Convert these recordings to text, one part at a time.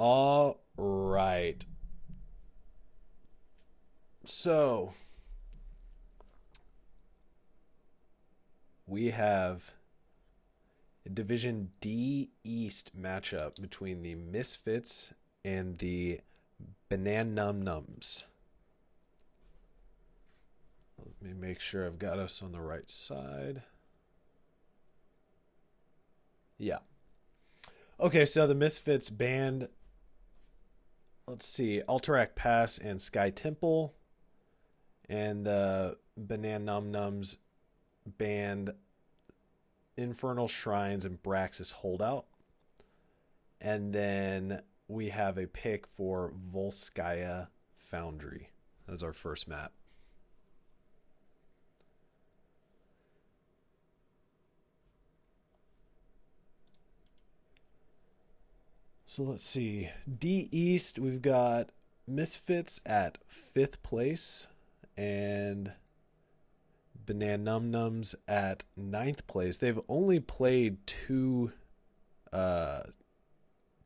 All right. So we have a Division D East matchup between the Misfits and the Bananumnums. Let me make sure I've got us on the right side. Yeah. Okay, so the Misfits banned, let's see, Alterac Pass and Sky Temple, and the Bananumnums banned Infernal Shrines and Braxis Holdout. And then we have a pick for Volskaya Foundry as our first map. So let's see. D East, we've got Misfits at 5th place and Bananumnums at 9th place. They've only played uh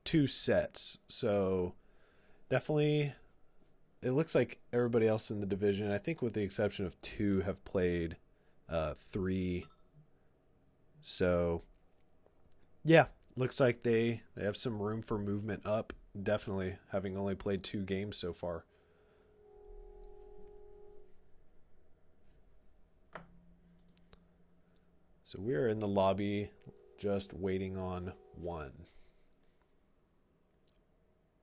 two sets. So definitely it looks like everybody else in the division, I think with the exception of two, have played three. So yeah, looks like they have some room for movement up. Definitely, having only played two games so far. So we are in the lobby, just waiting on one,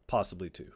possibly two.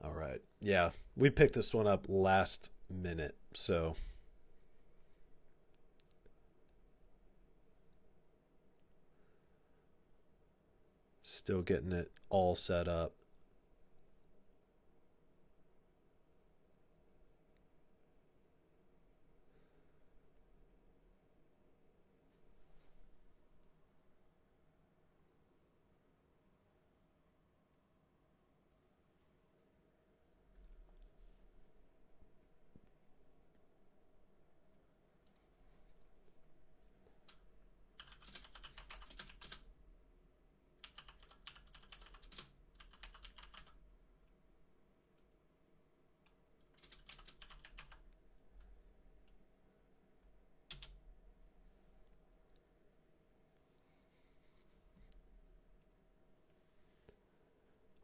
All right. Yeah, we picked this one up last minute, so still getting it all set up.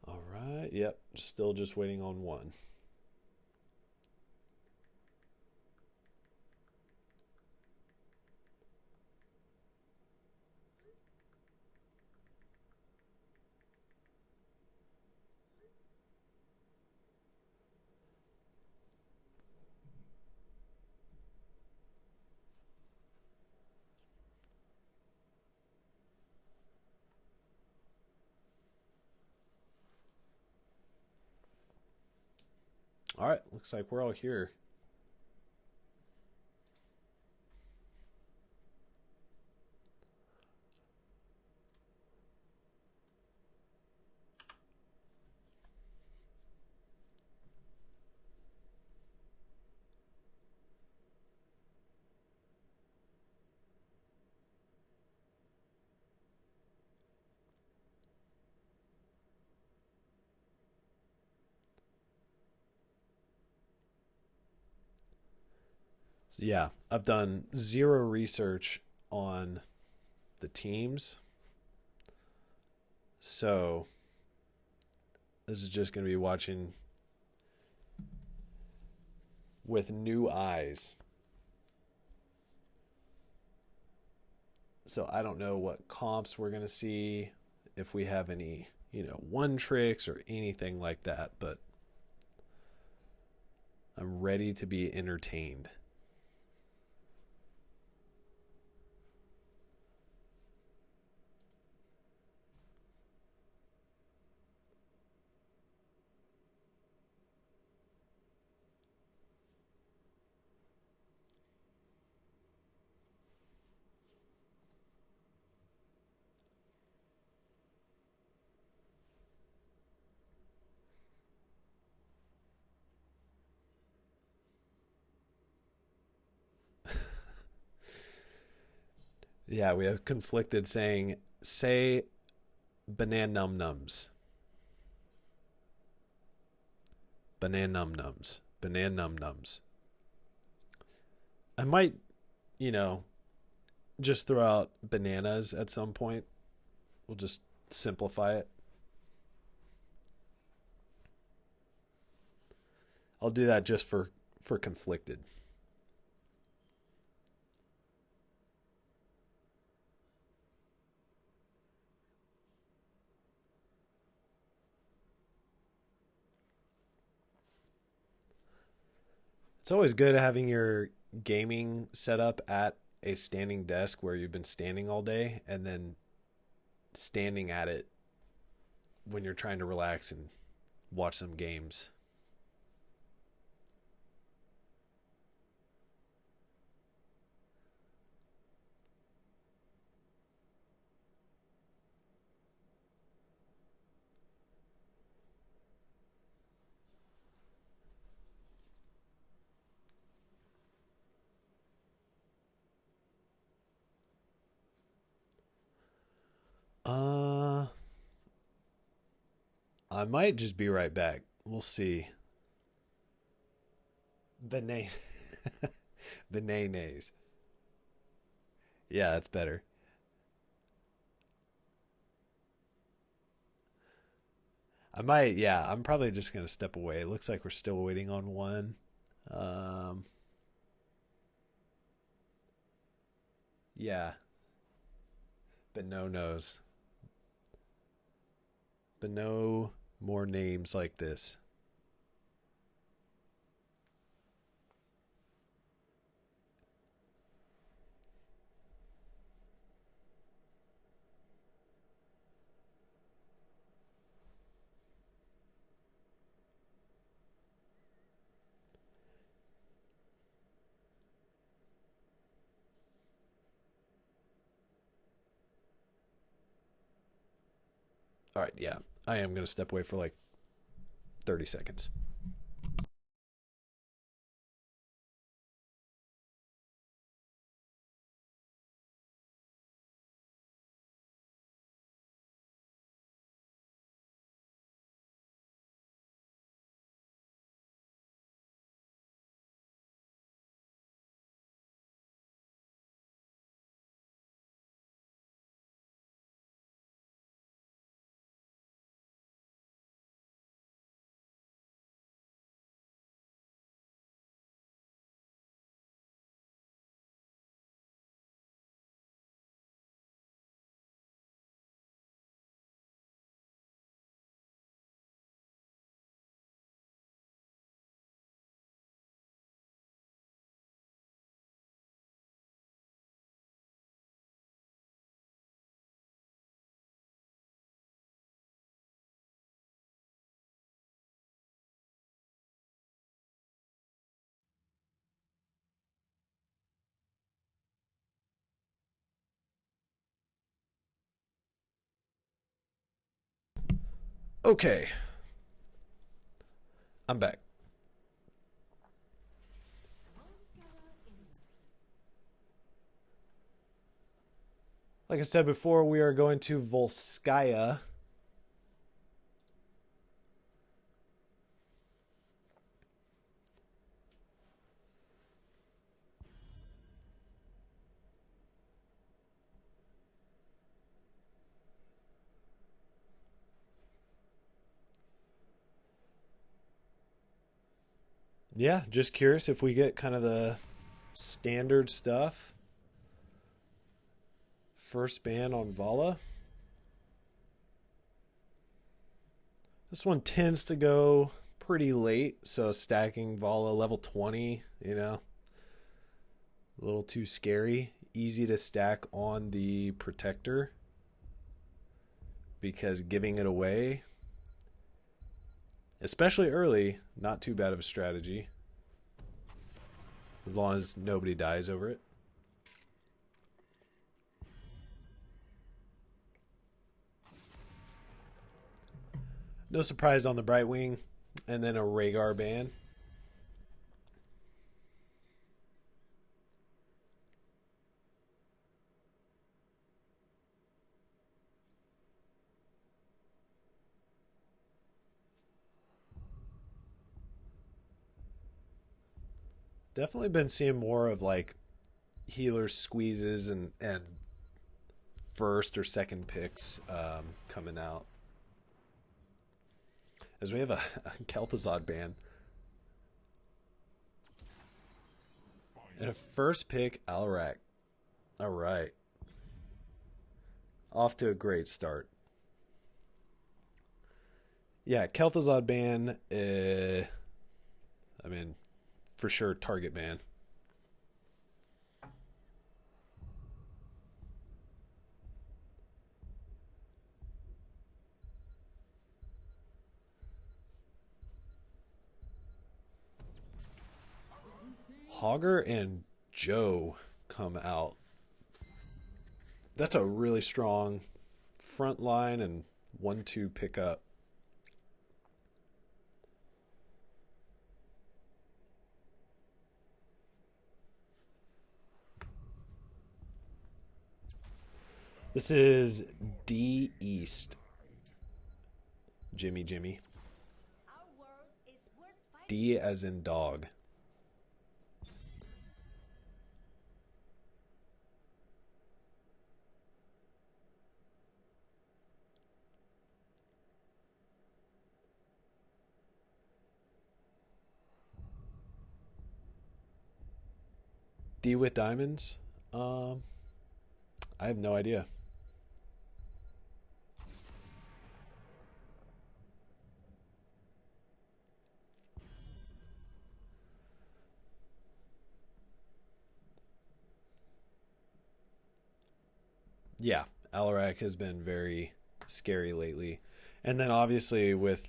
All right. Yep, still just waiting on one. All right, looks like we're all here. So yeah, I've done zero research on the teams. So this is just going to be watching with new eyes. So I don't know what comps we're going to see, if we have any, one tricks or anything like that, but I'm ready to be entertained. Yeah, we have conflicted saying, say Bananumnums. Bananumnums. Bananumnums. I might, you know, just throw out bananas at some point. We'll just simplify it. I'll do that just for conflicted. It's always good having your gaming set up at a standing desk where you've been standing all day, and then standing at it when you're trying to relax and watch some games. Uh, I might just be right back. We'll see. Banana, bananas. Yeah, that's better. I might. Yeah, I'm probably just gonna step away. It looks like we're still waiting on one. Um, yeah, but no knows. But no more names like this. All right, yeah, I am gonna step away for like 30 seconds. Okay, I'm back. Like I said before, we are going to Volskaya. Yeah, just curious if we get kind of the standard stuff. First ban on Vala. This one tends to go pretty late, so stacking Vala level 20, you know, a little too scary. Easy to stack on the Protector because giving it away, especially early, not too bad of a strategy. As long as nobody dies over it. No surprise on the Brightwing, and then a Rhaegar ban. Definitely been seeing more of like healer squeezes and first or second picks coming out. As we have a Kel'Thuzad ban. And a first pick, Alarak. Alright. Off to a great start. Yeah, Kel'Thuzad ban, I mean, for sure target ban. Hogger and Joe come out. That's a really strong front line and 1-2 pickup. This is D East. Jimmy. D as in dog. D with diamonds? I have no idea. Yeah, Alarak has been very scary lately. And then obviously with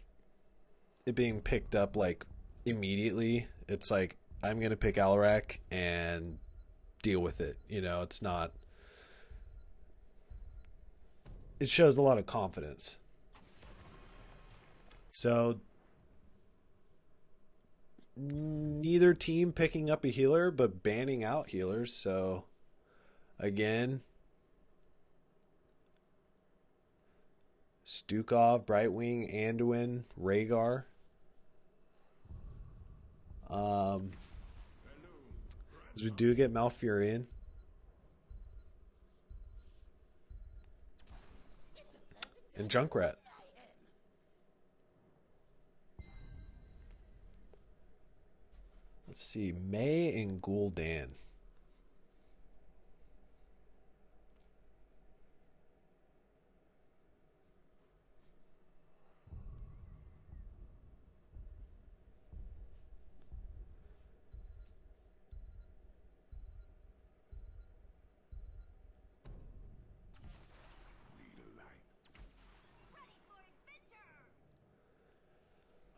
it being picked up like immediately, it's like I'm going to pick Alarak and deal with it. You know, it's not, it shows a lot of confidence. So neither team picking up a healer but banning out healers. So again, Stukov, Brightwing, Anduin, Rhaegar. As we do get Malfurion. And Junkrat. Let's see, May and Gul'dan.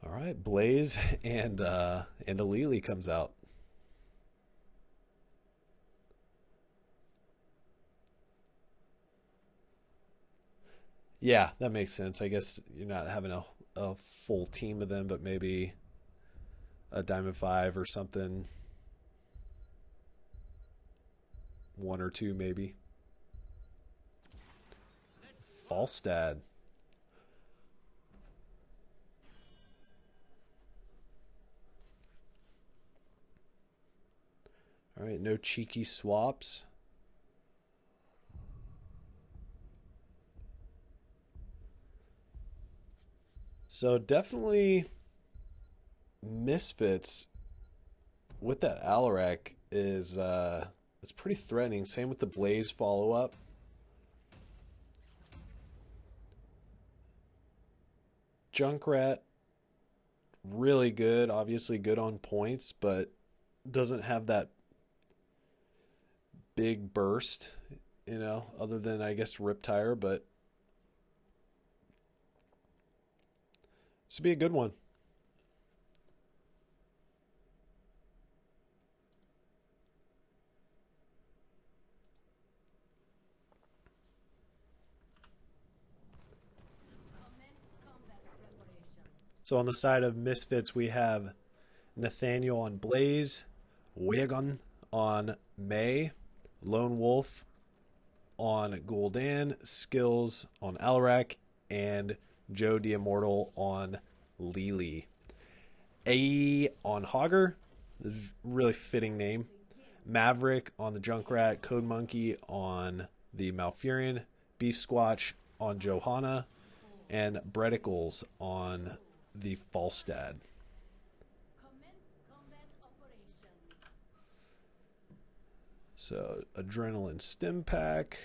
All right, Blaze and Alili comes out. Yeah, that makes sense. I guess you're not having a full team of them, but maybe a Diamond 5 or something. One or two, maybe. Falstad. All right, no cheeky swaps. So definitely Misfits with that Alarak is it's pretty threatening. Same with the Blaze follow-up. Junkrat, really good, obviously good on points, but doesn't have that big burst, other than I guess Riptire, but this would be a good one. So on the side of Misfits, we have Nathaniel on Blaze, Wagon on May, Lone Wolf on Gul'dan, Skills on Alarak, and Joe the Immortal on Lily. A on Hogger, really fitting name. Maverick on the Junkrat, Code Monkey on the Malfurion, Beef Squatch on Johanna, and Bredicles on the Falstad. So, Adrenaline Stim Pack,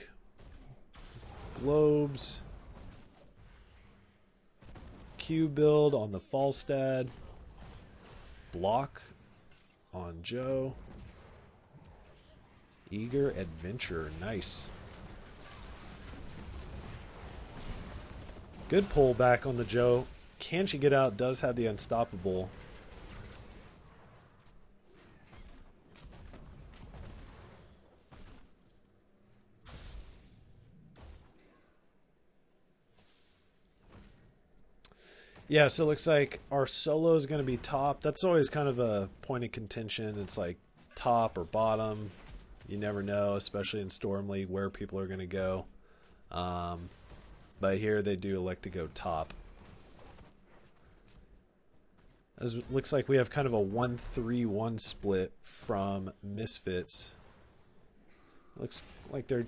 Globes, Q build on the Falstad, Block on Joe, Eager Adventure, nice. Good pull back on the Joe. Can she get out? Does have the Unstoppable. Yeah, so it looks like our solo is going to be top. That's always kind of a point of contention. It's like top or bottom. You never know, especially in Storm League, where people are going to go. But here they do elect to go top. As it looks like we have kind of a 1-3-1 split from Misfits. Looks like they're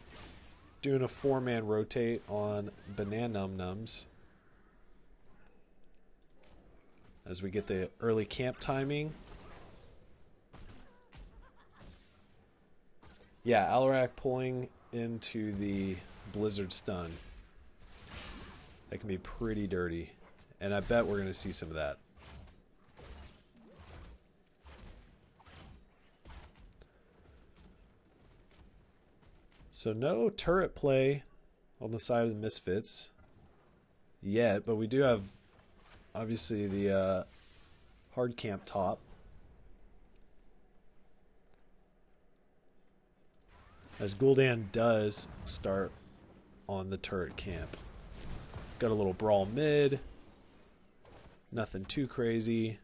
doing a 4-man rotate on Bananumnums. As we get the early camp timing. Yeah, Alarak pulling into the Blizzard Stun. That can be pretty dirty. And I bet we're going to see some of that. So no turret play on the side of the Misfits yet, but we do have obviously the hard camp top. As Gul'dan does start on the turret camp. Got a little brawl mid. Nothing too crazy.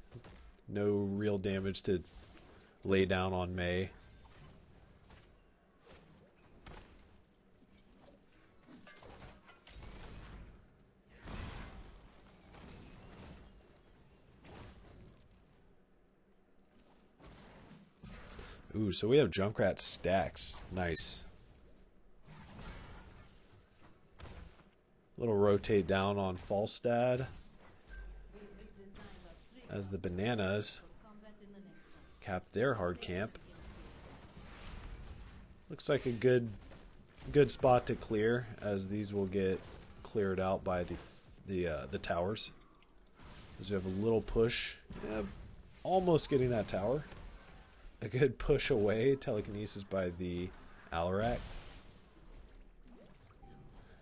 No real damage to lay down on May. Ooh, so we have Junkrat stacks. Nice. Little rotate down on Falstad. As the Bananas cap their hard camp. Looks like a good spot to clear, as these will get cleared out by the towers. As we have a little push. Yeah, almost getting that tower. A good push away, telekinesis by the Alarak.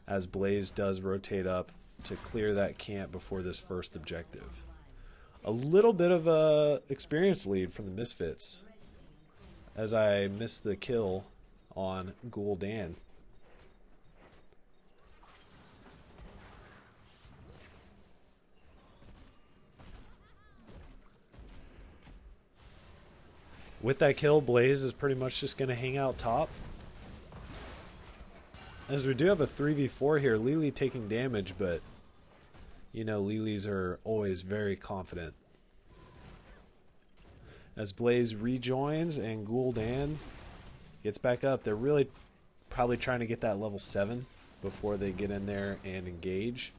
As Blaze does rotate up to clear that camp before this first objective. A little bit of a experience lead from the Misfits. As I missed the kill on Gul'dan. With that kill, Blaze is pretty much just going to hang out top. As we do have a 3v4 here, Lily taking damage, but you know Lilies are always very confident. As Blaze rejoins and Gul'dan gets back up, they're really probably trying to get that level 7 before they get in there and engage.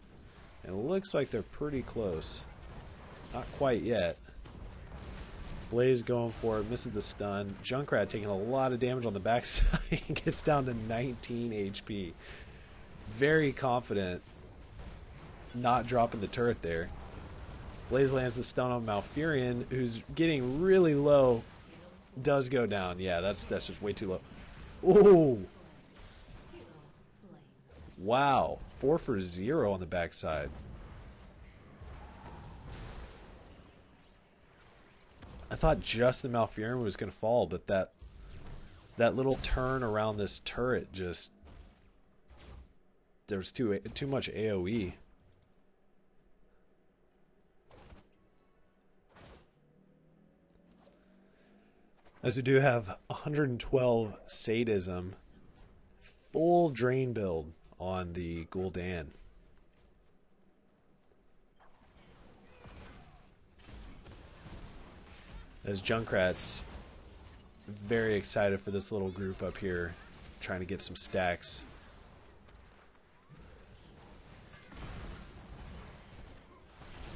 And it looks like they're pretty close. Not quite yet. Blaze going for it, misses the stun. Junkrat taking a lot of damage on the backside. Gets down to 19 HP. Very confident not dropping the turret there. Blaze lands the stun on Malfurion, who's getting really low. Does go down. Yeah, that's just way too low. Ooh. Wow. 4 for 0 on the backside. I thought just the Malfurion was going to fall, but that little turn around this turret just... There was too much AoE. As we do have 112 Sadism, full drain build on the Gul'dan. As Junkrat's very excited for this little group up here, trying to get some stacks.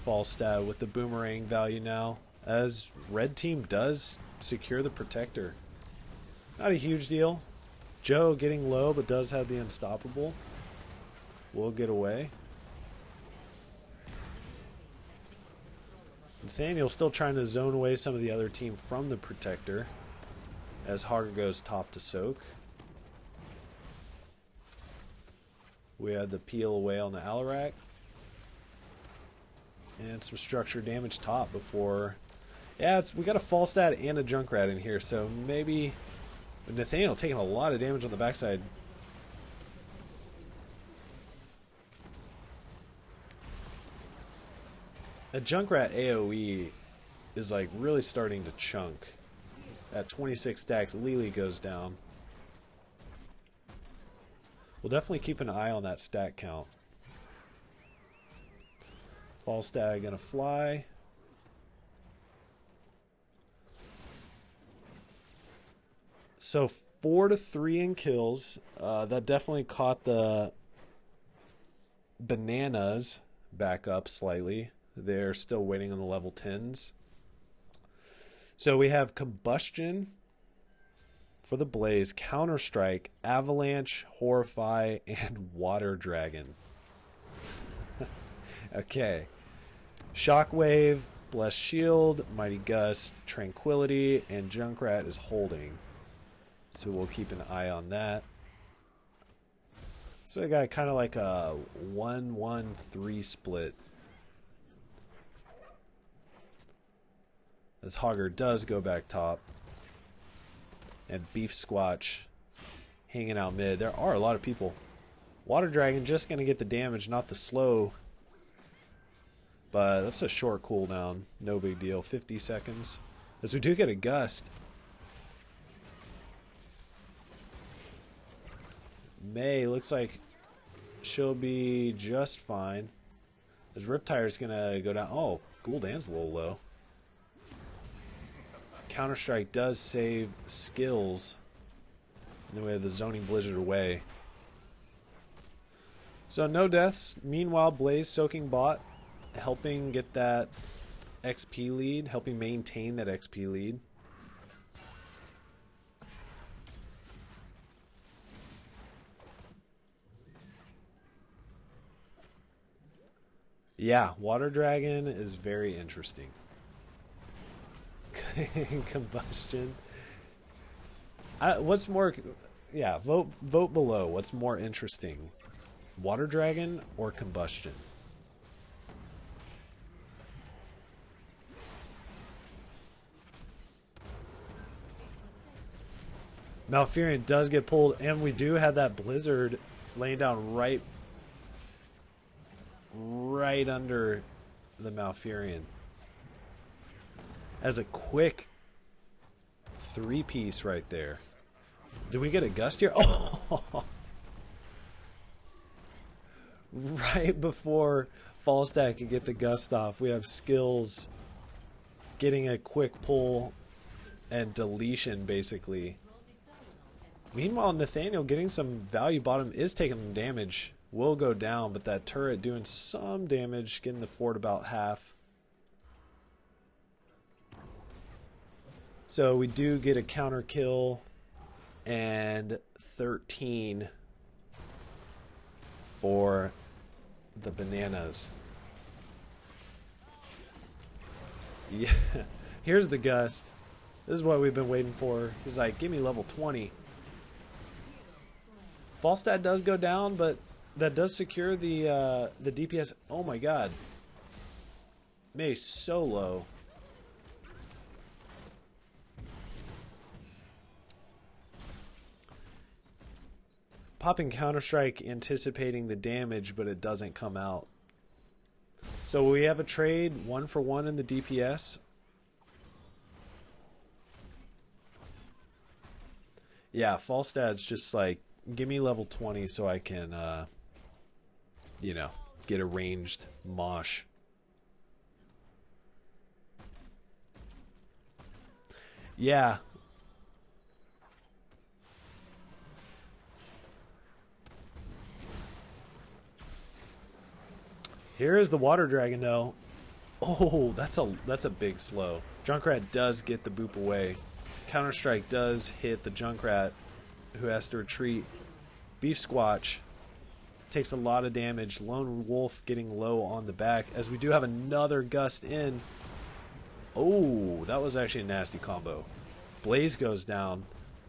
Falstad with the boomerang value now, as red team does secure the protector. Not a huge deal. Joe getting low, but does have the unstoppable. Will get away. Nathaniel still trying to zone away some of the other team from the protector, as Hager goes top to soak. We had the peel away on the Alarak. And some structure damage top before... Yeah, we got a Falstad and a Junkrat in here, so maybe... Nathaniel taking a lot of damage on the backside. A Junkrat AoE is like really starting to chunk. At 26 stacks, Lily goes down. We'll definitely keep an eye on that stack count. Falstad gonna fly. So 4 to 3 in kills. That definitely caught the Bananas back up slightly. They're still waiting on the level 10s. So we have Combustion for the Blaze, Counter-Strike, Avalanche, Horrify, and Water Dragon. Okay. Shockwave, Blessed Shield, Mighty Gust, Tranquility, and Junkrat is holding. So we'll keep an eye on that. So I got kind of like a 1-1-3 split. As Hager does go back top. And Beef Squatch hanging out mid. There are a lot of people. Water Dragon just going to get the damage, not the slow. But that's a short cooldown. No big deal. 50 seconds. As we do get a gust. May looks like she'll be just fine. As Riptire's going to go down. Oh, Gul'dan's a little low. Counter-Strike does save skills. And then we have the Zoning Blizzard away. So no deaths. Meanwhile, Blaze soaking bot, helping get that XP lead, helping maintain that XP lead. Yeah, Water Dragon is very interesting. Combustion. What's more... Yeah, vote below. What's more interesting? Water Dragon or Combustion? Malfurion does get pulled, and we do have that Blizzard laying down right under the Malfurion. As a quick 3-piece right there. Did we get a gust here? Oh! Right before Falstad could get the gust off, we have skills getting a quick pull and deletion, basically. Meanwhile, Nathaniel getting some value bottom is taking damage. Will go down, but that turret doing some damage, getting the fort about half. So we do get a counter kill and 13 for the Bananas. Yeah. Here's the gust. This is what we've been waiting for. He's like, give me level 20. Falstad does go down, but that does secure the DPS. Oh my god. Mei so low. Popping Counter-Strike anticipating the damage, but it doesn't come out. So we have a trade 1-for-1 in the DPS. Yeah, Falstad's just like, give me level 20 so I can, you know, get a ranged mosh. Yeah. Here is the water dragon though. Oh, that's a big slow. Junkrat does get the boop away. Counter-Strike does hit the Junkrat, who has to retreat. Beef Squatch takes a lot of damage. Lone Wolf getting low on the back, as we do have another gust in. Oh, that was actually a nasty combo. Blaze goes down.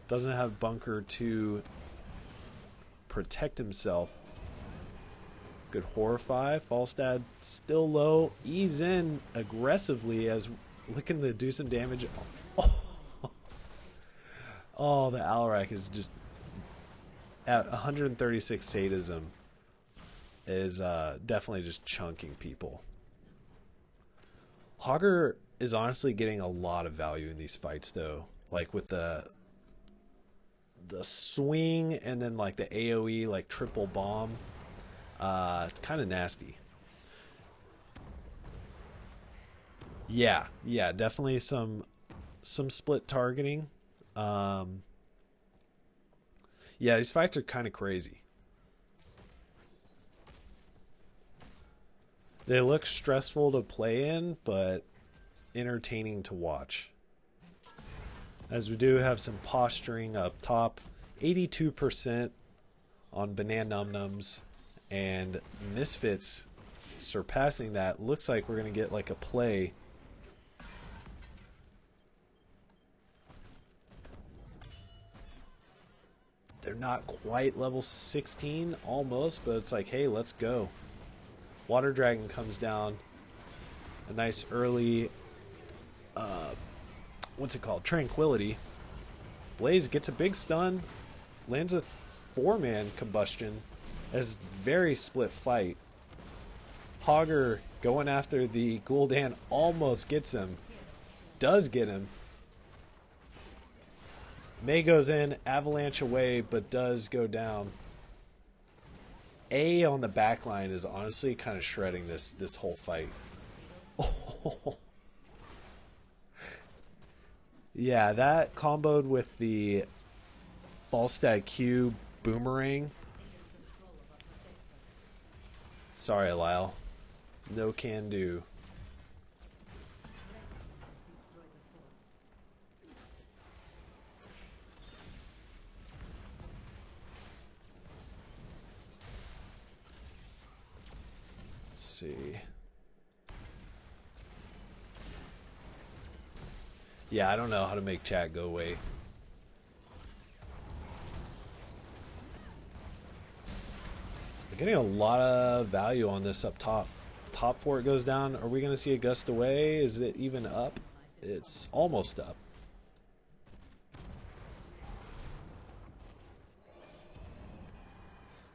Doesn't have Bunker to protect himself. Good Horrify. Falstad still low. Ease in aggressively as looking to do some damage. Oh, oh, the Alarak is just at 136 sadism is definitely just chunking people. Hogger is honestly getting a lot of value in these fights though, like with the swing and then like the AoE like triple bomb. It's kind of nasty. Yeah, definitely some split targeting. Yeah, these fights are kind of crazy. They look stressful to play in, but entertaining to watch. As we do have some posturing up top. 82% on Bananumnums, and Misfits surpassing that. Looks like we're going to get like a play. They're not quite level 16, almost, but it's like, hey, let's go. Water Dragon comes down. A nice early, what's it called? Tranquility. Blaze gets a big stun. Lands a 4-man combustion. As very split fight. Hogger going after the Gul'dan almost gets him. Does get him. Mei goes in, avalanche away, but does go down. A on the back line is honestly kind of shredding this whole fight. Oh. Yeah, that comboed with the Falstad Q boomerang. Sorry, Lyle. No can do. Let's see. Yeah, I don't know how to make chat go away. We're getting a lot of value on this up top. Top fort goes down. Are we going to see a gust away? Is it even up? It's almost up.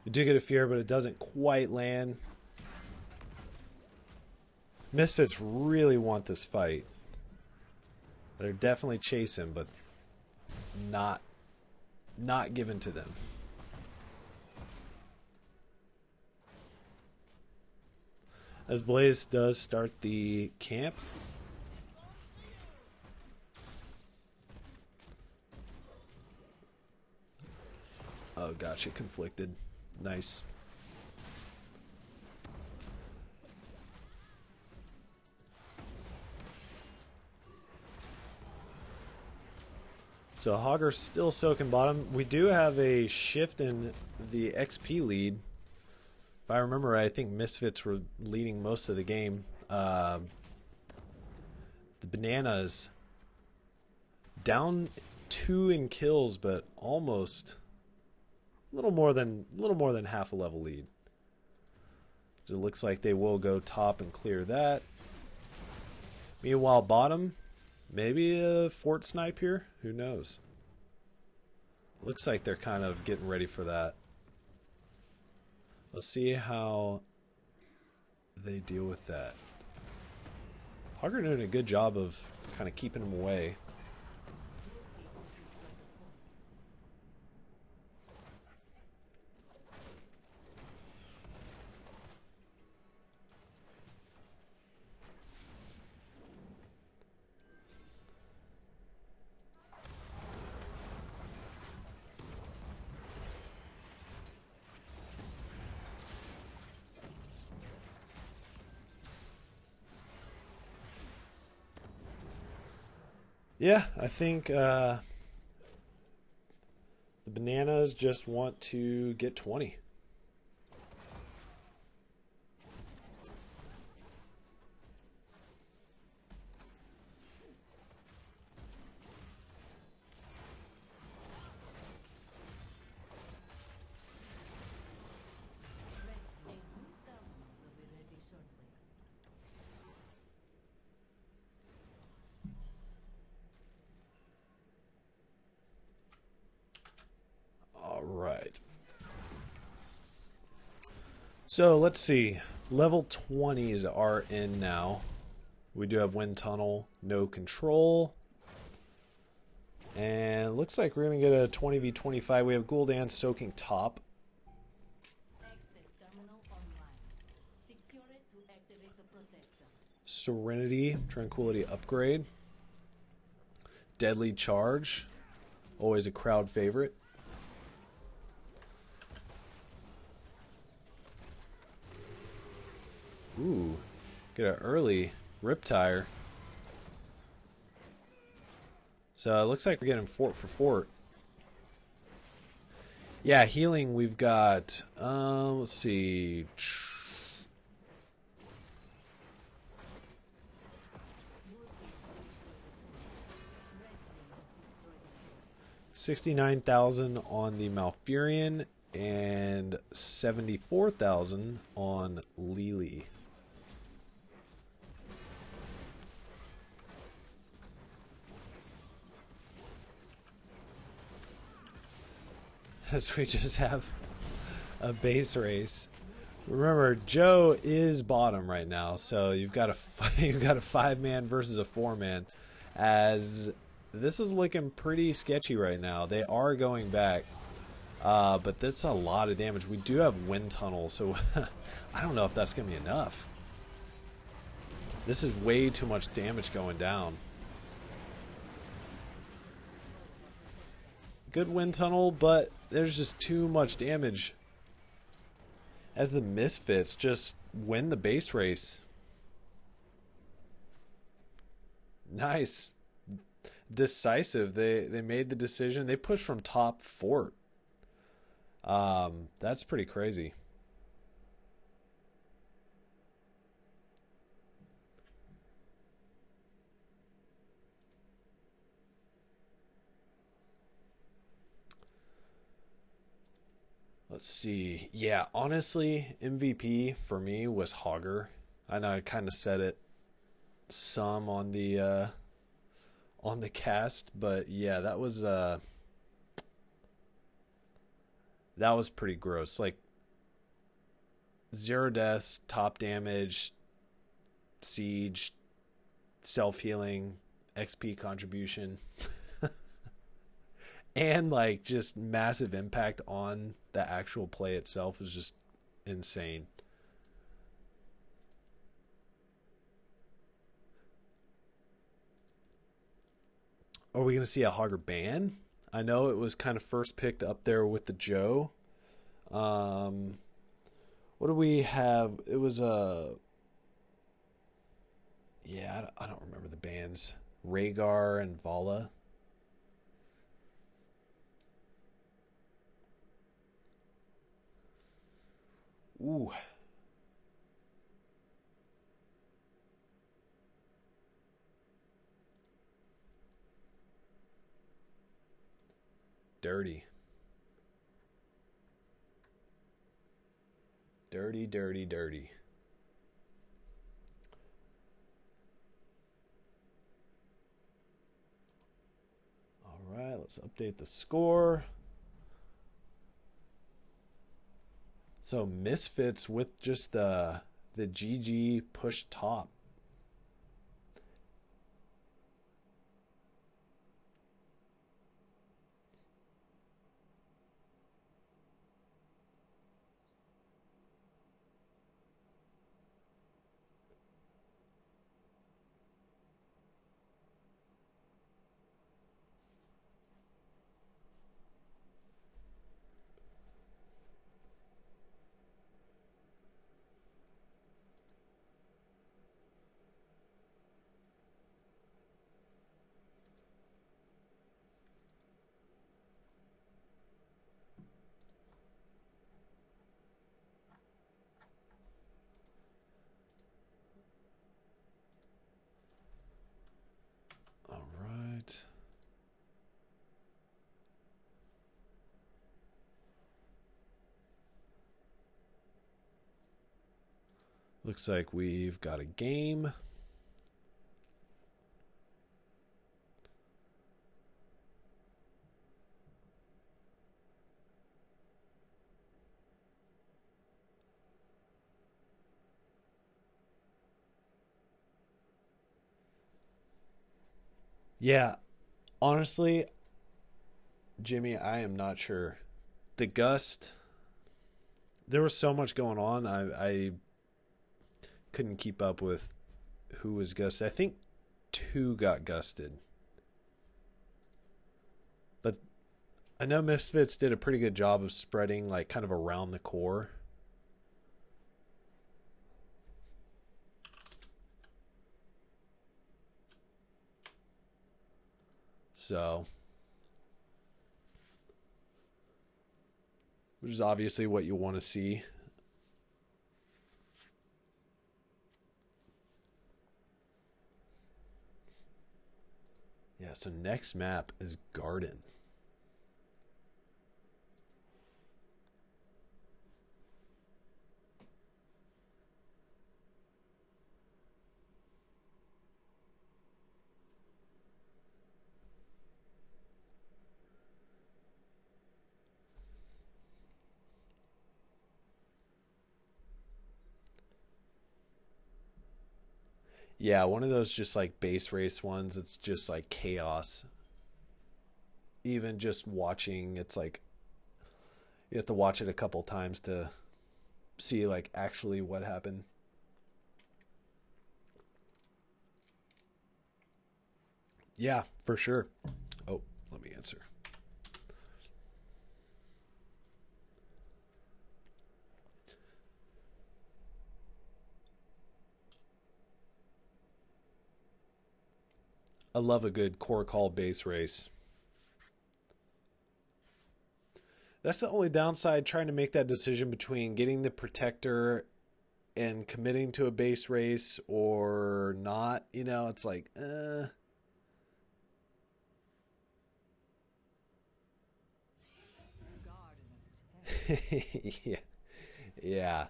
We do get a fear, but it doesn't quite land. Misfits really want this fight. They're definitely chasing, but not given to them. As Blaze does start the camp. Oh, gotcha. Conflicted. Nice. So Hogger's still soaking bottom. We do have a shift in the XP lead. If I remember right, I think Misfits were leading most of the game. The bananas down 2 in kills, but almost a little more than half a level lead. So it looks like they will go top and clear that. Meanwhile, bottom, maybe a fort snipe here. Who knows? Looks like they're kind of getting ready for that. Let's see how they deal with that. Hogger doing a good job of kind of keeping them away. Yeah, I think the bananas just want to get 20. All right. So let's see. Level 20s are in now. We do have wind tunnel, no control. And it looks like we're going to get a 20v25. We have Gul'dan soaking top. Serenity, Tranquility upgrade. Deadly Charge, always a crowd favorite. Ooh, get an early Riptire. So it looks like we're getting fort for fort. Yeah, healing we've got, let's see. 69,000 on the Malfurion and 74,000 on Lily. As we just have a base race. Remember, Joe is bottom right now, so you've got a 5-man versus a 4-man. As this is looking pretty sketchy right now. They are going back, but that's a lot of damage. We do have wind tunnel, so I don't know if that's gonna be enough. This is way too much damage going down. Good wind tunnel, but there's just too much damage. As the Misfits just win the base race. Nice. Decisive. They made the decision. They pushed from top fort. That's pretty crazy. Let's see. Yeah, honestly, MVP for me was Hogger. I know I kind of said it some on the cast, but yeah, that was pretty gross. Like 0 deaths, top damage, siege, self-healing, XP contribution. And like just massive impact on the actual play itself is just insane. Are we going to see a Hogger ban? I know it was kind of first picked up there with the Joe. What do we have? It was yeah, I don't remember the bans. Rhaegar and Vala. Ooh. dirty. Dirty, dirty, dirty. All right, let's update the score. So Misfits with just the GG push top. All right. Looks like we've got a game. Yeah, honestly, Jimmy, I am not sure. The gust, there was so much going on. I couldn't keep up with who was gusted. I think two got gusted. But I know Misfits did a pretty good job of spreading like kind of around the core. So, which is obviously what you want to see. Yeah, so next map is Garden. Yeah, one of those just like base race ones. It's just like chaos. Even just watching, it's like you have to watch it a couple times to see like actually what happened. Yeah, for sure. Oh, let me answer. I love a good core call base race. That's the only downside trying to make that decision between getting the protector and committing to a base race or not. You know, it's like, yeah. Yeah.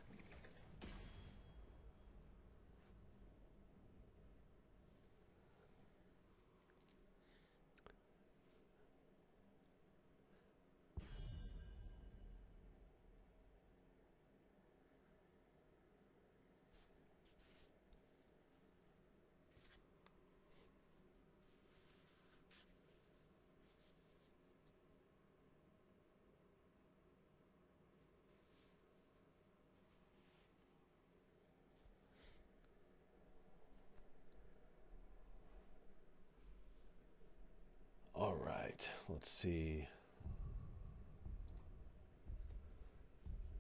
All right. Let's see.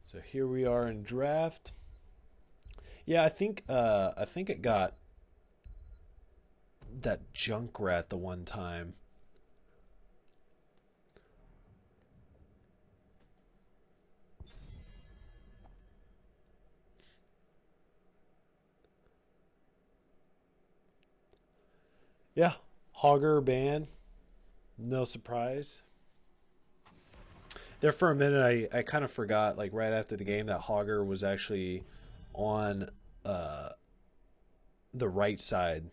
So here we are in draft. Yeah, I think it got that Junkrat the one time. Yeah, Hogger ban. No surprise. There for a minute, I kind of forgot, like right after the game, that Hogger was actually on uh, the right side,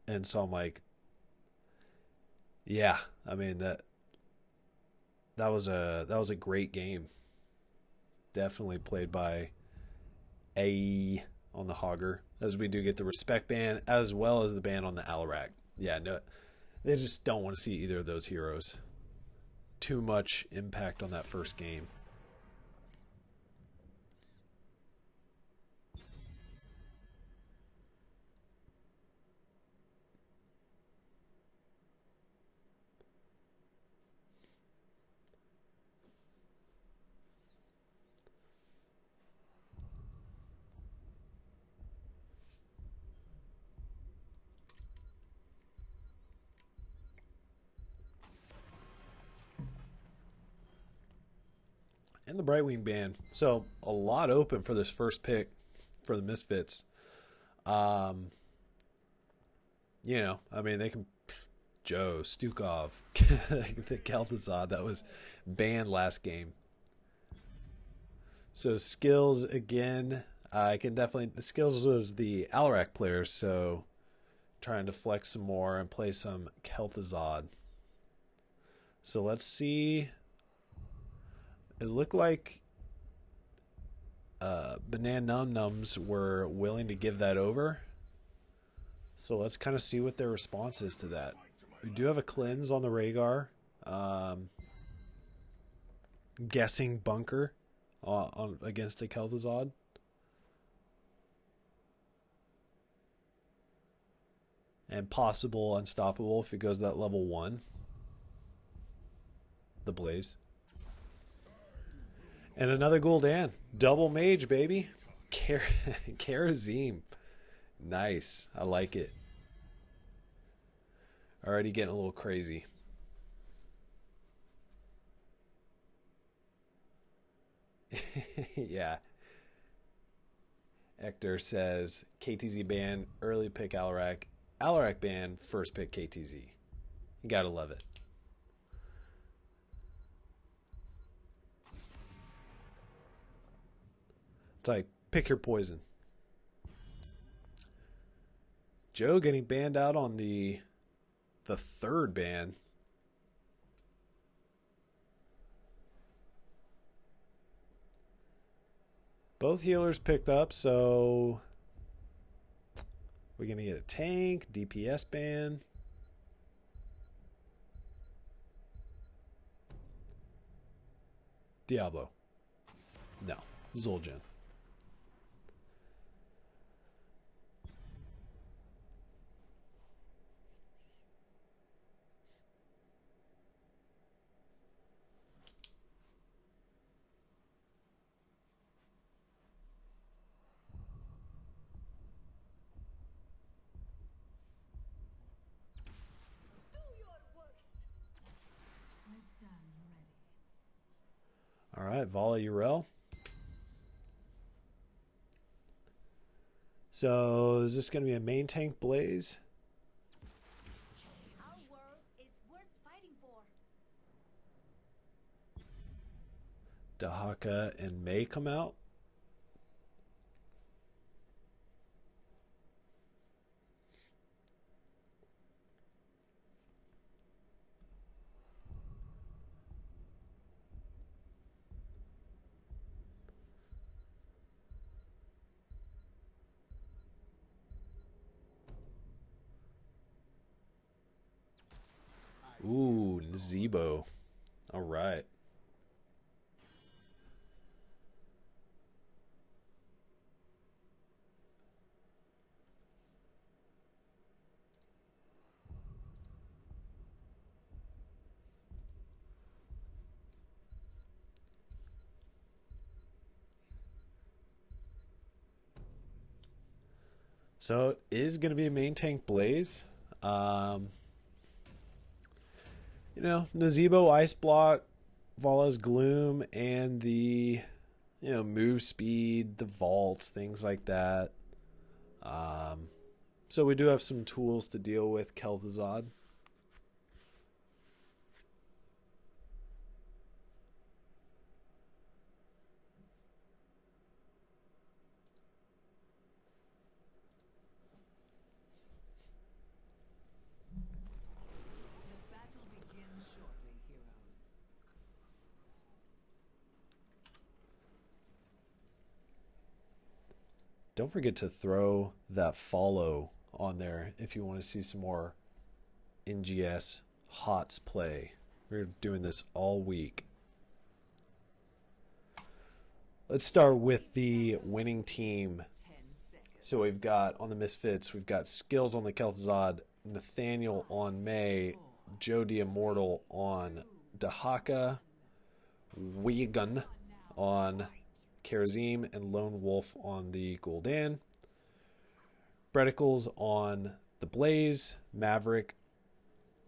and so I'm like, yeah. I mean that was a great game. Definitely played by A on the Hogger, as we do get the respect ban as well as the ban on the Alarak. Yeah, no, they just don't want to see either of those heroes. Too much impact on that first game. And the Brightwing band. So a lot open for this first pick for the Misfits. Um, I mean, they can Joe Stukov, the Kel'Thuzad that was banned last game. So skills again. I can definitely the skills was the Alarak player, so trying to flex some more and play some Kel'Thuzad. So let's see. It looked like Bananumnums were willing to give that over. So let's kind of see what their response is to that. We do have a cleanse on the Rhaegar. Um, Guessing bunker on against the Kel'Thuzad. And possible unstoppable if it goes that level 1. The Blaze. And another Gul'dan. Double mage, baby. Karazim. Nice. I like it. Already getting a little crazy. Yeah. Hector says KTZ ban, early pick Alarak. Alarak ban, first pick KTZ. You gotta love it. It's like, pick your poison. Joe getting banned out on the third ban. Both healers picked up, so we're going to get a tank, DPS ban. Diablo. No. Zul'jin. All right, Vala Yrel. So is this going to be a main tank Blaze? Our world is worth fighting for. Dahaka and May come out. Ooh, Zebo. All right. So it is going to be a main tank Blaze. Um, Nazebo Ice Block, Vala's Gloom, and the move speed, the vaults, things like that. Um, so we do have some tools to deal with Kel'Thuzad. Don't forget to throw that follow on there if you want to see some more NGS HOTS play. We're doing this all week. Let's start with the winning team. So we've got on the Misfits, we've got Skills on the Kel'Thuzad, Nathaniel on May, Joe the Immortal on Dahaka, Wigan on Karazim, and Lone Wolf on the Gul'dan. Breticles on the Blaze, Maverick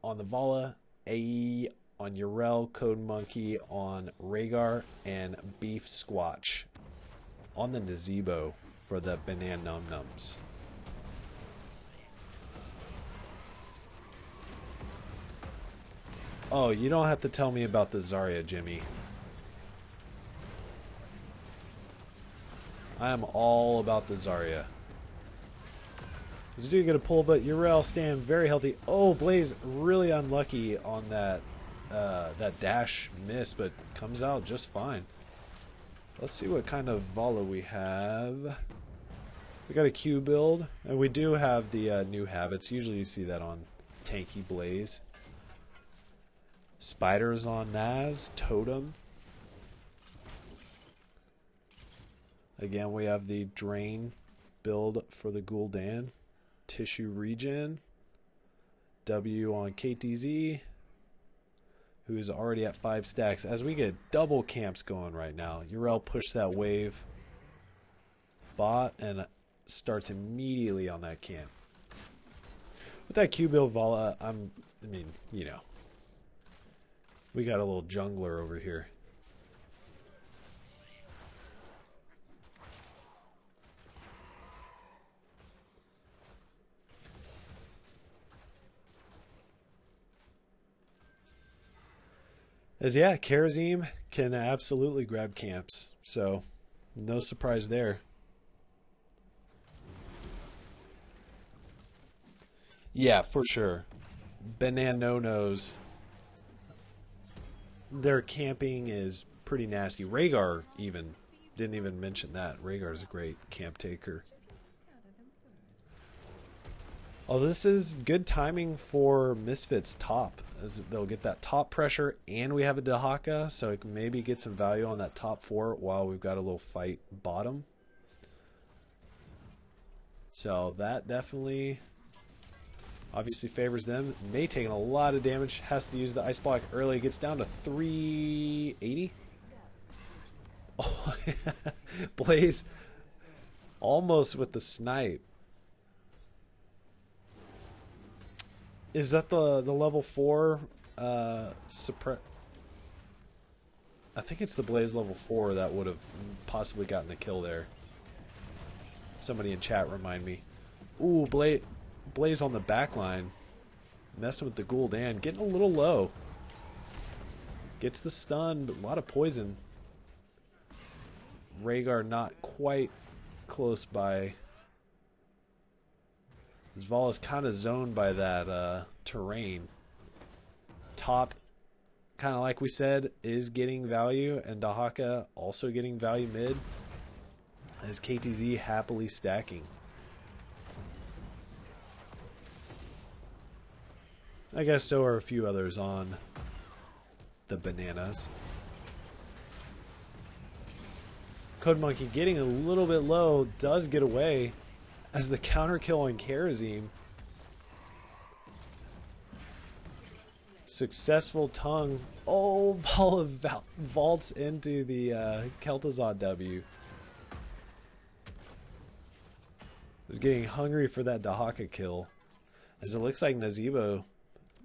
on the Vala, AE on Urel, Code Monkey on Rhaegar, and Beef Squatch on the Nazebo for the Bananumnums. Oh, you don't have to tell me about the Zarya, Jimmy. I am all about the Zarya. Is do get a pull, but Urel stand very healthy. Oh, Blaze really unlucky on that that dash miss, but comes out just fine. Let's see what kind of Vala we have. We got a Q build, and we do have the new habits. Usually you see that on tanky Blaze. Spiders on Naz, Totem. Again, we have the Drain build for the Gul'dan. Tissue Regen. W on KTZ, who is already at 5 stacks. As we get double camps going right now. Urel pushed that wave bot and starts immediately on that camp. With that Q build Vala, I mean, you know, we got a little jungler over here. As yeah, Karazim can absolutely grab camps, so no surprise there. Yeah, for sure. Bananumnums, their camping is pretty nasty. Rhaegar even didn't even mention that. Rhaegar is a great camp taker. Oh, this is good timing for Misfits top, as they'll get that top pressure, and we have a Dahaka, so it can maybe get some value on that top 4 while we've got a little fight bottom. So that definitely obviously favors them. May taking a lot of damage, has to use the ice block early, gets down to 380. Oh, Blaze almost with the snipe. Is that the level 4 suppress? I think it's the Blaze level 4 that would have possibly gotten the kill there. Somebody in chat remind me. Ooh, Blaze on the back line. Messing with the Gul'dan. Getting a little low. Gets the stun, but a lot of poison. Rhaegar not quite close by. Zvala's kind of zoned by that terrain. Top, kind of like we said, is getting value, and Dahaka also getting value mid, as KTZ happily stacking. I guess so are a few others on the bananas. Code Monkey getting a little bit low, does get away as the counter kill on Karazim. Successful tongue. Oh, Vala vaults into the Kel'Thuzad W. Was getting hungry for that Dahaka kill. As it looks like Nazebo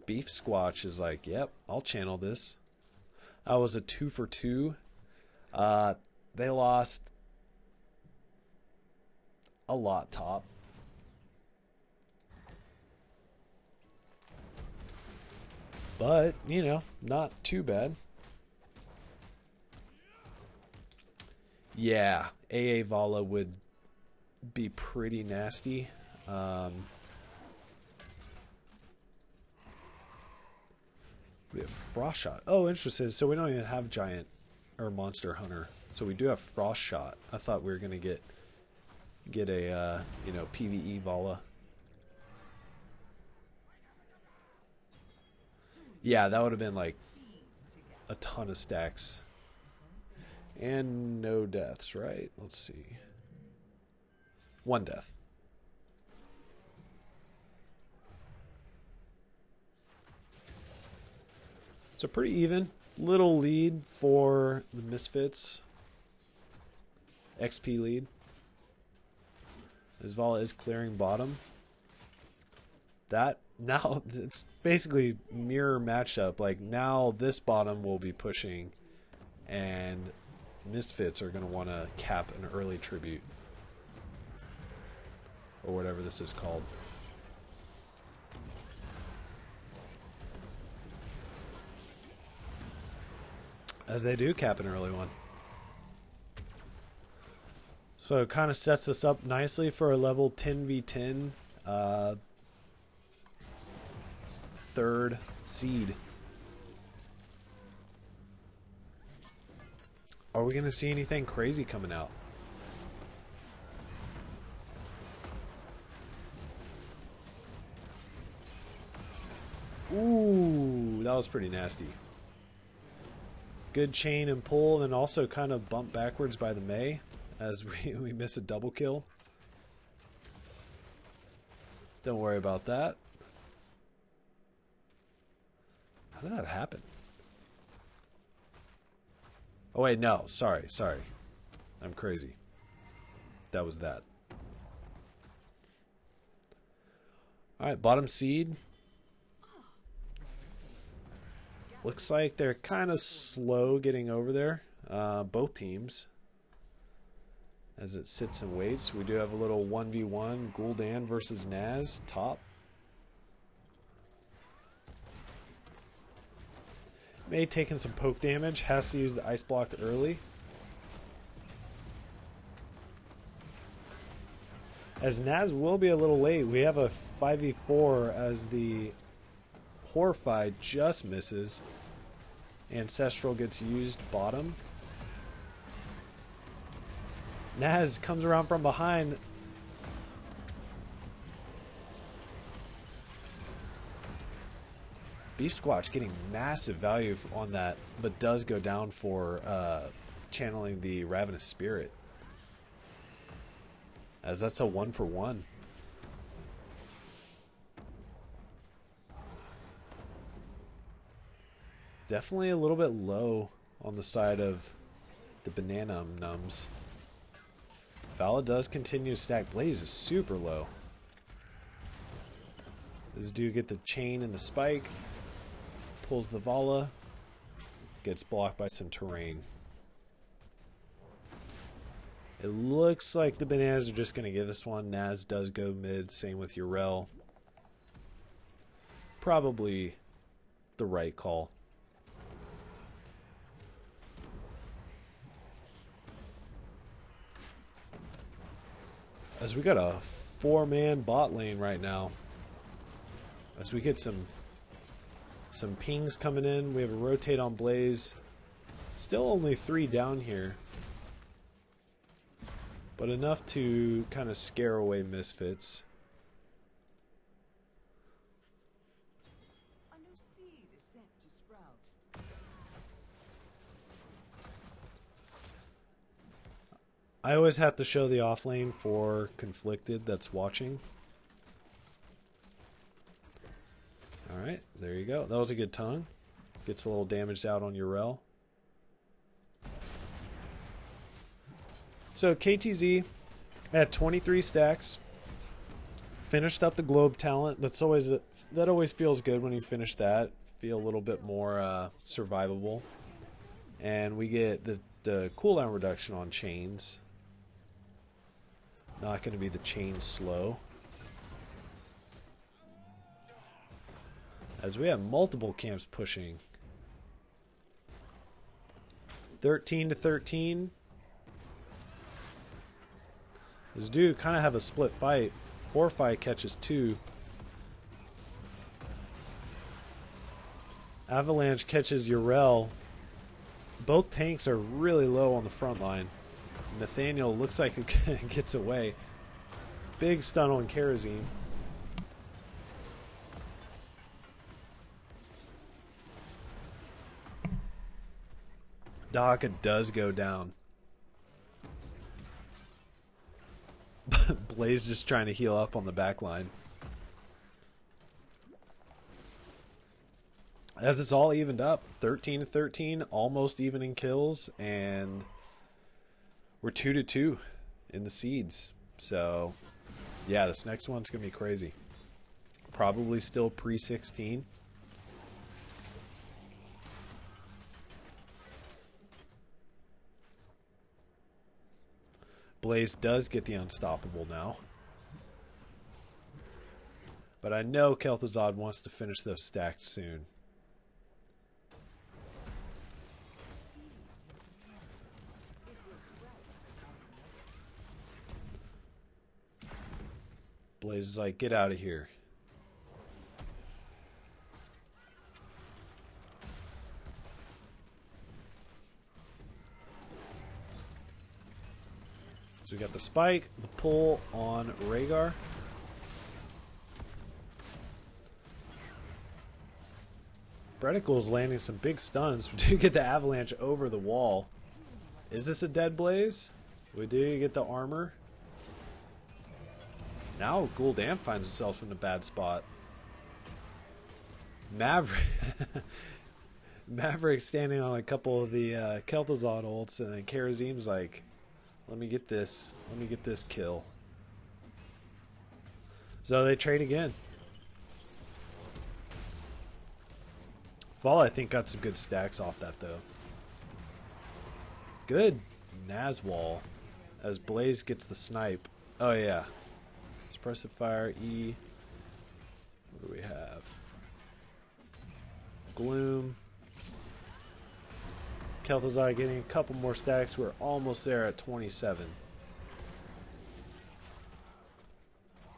Beef Squatch is like, yep, I'll channel this. That was a 2 for 2. They lost a lot top. But, you know, not too bad. Yeah, AA Vala would be pretty nasty. We have Frost Shot. Oh, interesting. So we don't even have Giant or Monster Hunter. So we do have Frost Shot. I thought we were going to get get a PvE Vala. Yeah, that would have been like a ton of stacks. And no deaths, right? Let's see. One death. So pretty even. Little lead for the Misfits. XP lead. As Vala is clearing bottom. That now it's basically mirror matchup. Like now this bottom will be pushing and Misfits are going to want to cap an early tribute. Or whatever this is called. As they do cap an early one. So it kind of sets us up nicely for a level 10v10 third seed. Are we going to see anything crazy coming out? Ooh, that was pretty nasty. Good chain and pull, and also kind of bump backwards by the Mei as we miss a double kill. Don't worry about that. How did that happen? Oh wait, no, sorry. I'm crazy. That was that. Alright, bottom seed. Looks like they're kind of slow getting over there, both teams. As it sits and waits, we do have a little 1v1, Gul'dan versus Naz, top. Mei taking some poke damage, has to use the ice block early. As Naz will be a little late, we have a 5v4 as the Horrified just misses. Ancestral gets used bottom. Naz comes around from behind. Beef Squatch getting massive value on that, but does go down for channeling the Ravenous Spirit. As that's a 1-for-1. Definitely a little bit low on the side of the Bananumnums. Vala does continue to stack. Blaze is super low. This dude get the chain and the spike. Pulls the Vala. Gets blocked by some terrain. It looks like the Bananas are just going to give this one. Naz does go mid. Same with Urel. Probably the right call. As we got a 4-man bot lane right now. As we get some pings coming in. We have a rotate on Blaze. Still only 3 down here. But enough to kind of scare away Misfits. A new seed is set to sprout. I always have to show the off lane for Conflicted that's watching. Alright, there you go. That was a good tongue. Gets a little damaged out on Urel. So KTZ at 23 stacks. Finished up the Globe talent. That always feels good when you finish that. Feel a little bit more survivable. And we get the cooldown reduction on chains. Not going to be the chain slow. As we have multiple camps pushing. 13-13. This dude kind of have a split fight. Horrify catches 2. Avalanche catches Urel. Both tanks are really low on the front line. Nathaniel looks like he gets away. Big stun on Kerosene. Dahaka does go down. Blaze just trying to heal up on the back line. As it's all evened up, 13 to 13, almost even in kills, and we're 2 to 2 in the seeds. So, yeah, this next one's gonna be crazy. Probably still pre-16. Blaze does get the unstoppable now. But I know Kel'Thuzad wants to finish those stacks soon. Blaze is like, get out of here. So we got the spike, the pull on Rhaegar. Breticle's landing some big stuns. We do get the avalanche over the wall. Is this a dead Blaze? We do get the armor. Now Gul'dan finds himself in a bad spot. Maverick standing on a couple of the Kel'Thuzad ults, and then Karazeem's like, let me get this kill. So they trade again. Fall, I think, got some good stacks off that, though. Good Nazwal as Blaze gets the snipe. Oh, yeah. Suppressive fire, E. What do we have? Gloom. Kel'Thuzad getting a couple more stacks. We're almost there at 27.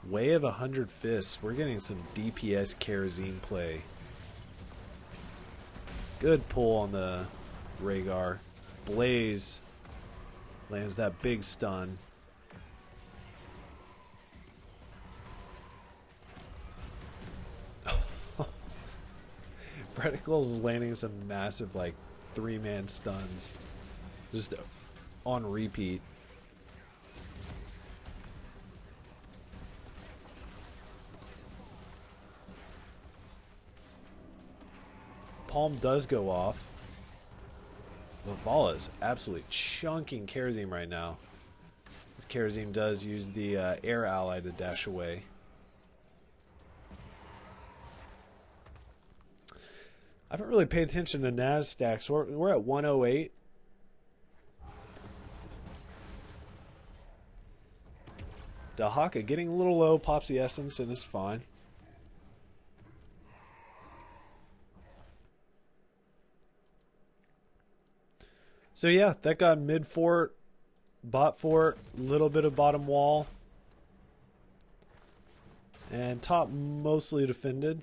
Way of 100 Fists. We're getting some DPS Kerosene play. Good pull on the Rhaegar. Blaze lands that big stun. Reticle's landing some massive, like, 3-man stuns. Just on repeat. Palm does go off. Lavala is absolutely chunking Karazeem right now. Karazeem does use the air ally to dash away. I haven't really paid attention to Naz stacks. We're at 108. Dahaka getting a little low, pops the essence, and is fine. So yeah, that got mid fort, bot fort, little bit of bottom wall, and top mostly defended.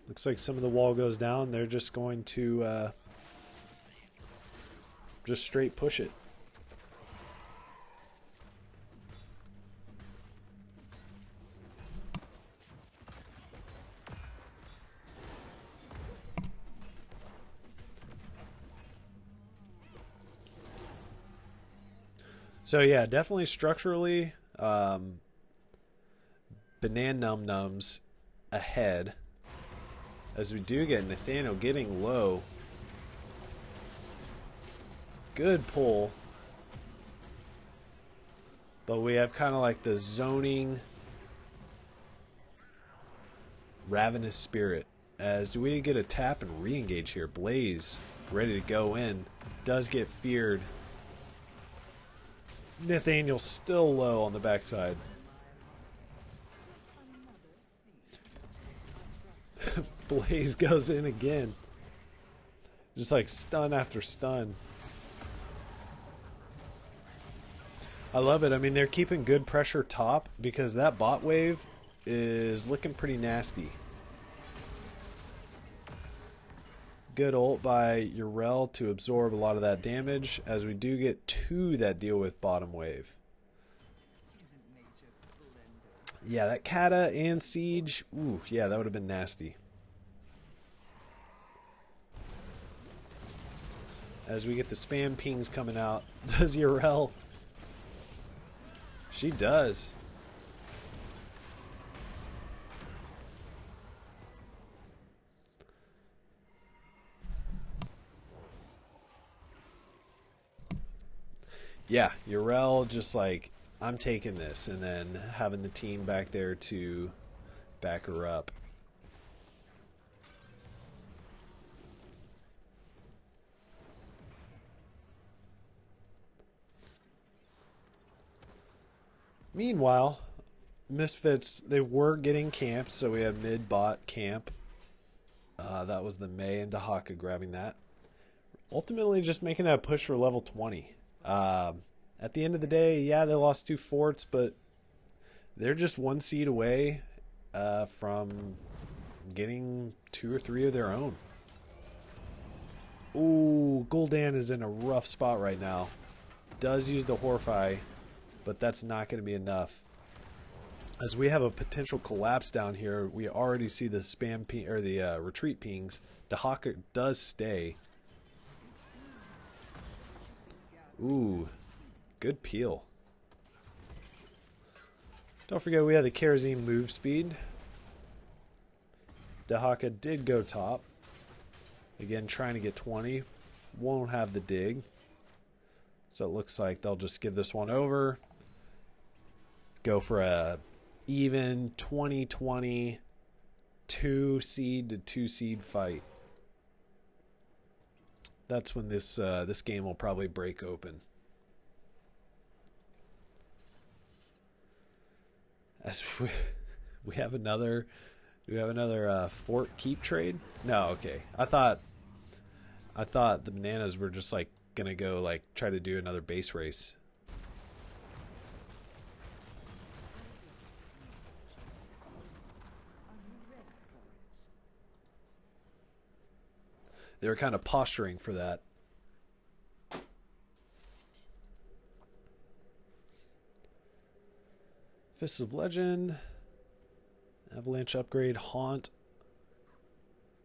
Looks like some of the wall goes down. They're just going to just straight push it. So yeah, definitely structurally, Bananumnums ahead. As we do get Nathaniel getting low. Good pull. But we have kind of like the zoning Ravenous Spirit. As we get a tap and re-engage here. Blaze ready to go in. Does get feared. Nathaniel still low on the backside. Blaze goes in again. Just like stun after stun. I love it. I mean, they're keeping good pressure top because that bot wave is looking pretty nasty. Good ult by Yrel to absorb a lot of that damage as we do get two that deal with bottom wave. Yeah, that Kata and Siege. Ooh, yeah, that would have been nasty. As we get the spam pings coming out. Does Urel? She does. Yeah, Urel just like, I'm taking this, and then having the team back there to back her up. Meanwhile, Misfits, they were getting camps, so we have mid-bot camp. That was the May and Dahaka grabbing that. Ultimately, just making that push for level 20. At the end of the day, yeah, they lost 2 forts, but they're just 1 seed away from getting 2 or 3 of their own. Ooh, Gul'dan is in a rough spot right now. Does use the Horfy, but that's not going to be enough. As we have a potential collapse down here, we already see the spam ping or the retreat pings. Dahaka does stay. Ooh, good peel. Don't forget we have the kerosene move speed. Dahaka did go top. Again, trying to get 20. Won't have the dig. So it looks like they'll just give this one over. Go for a even 20-20 2 seed to 2 seed fight. That's when this game will probably break open. As we have another, do we have another fort keep trade? No, okay. I thought the bananas were just like gonna go like try to do another base race. They were kind of posturing for that. Fists of Legend, Avalanche upgrade, Haunt,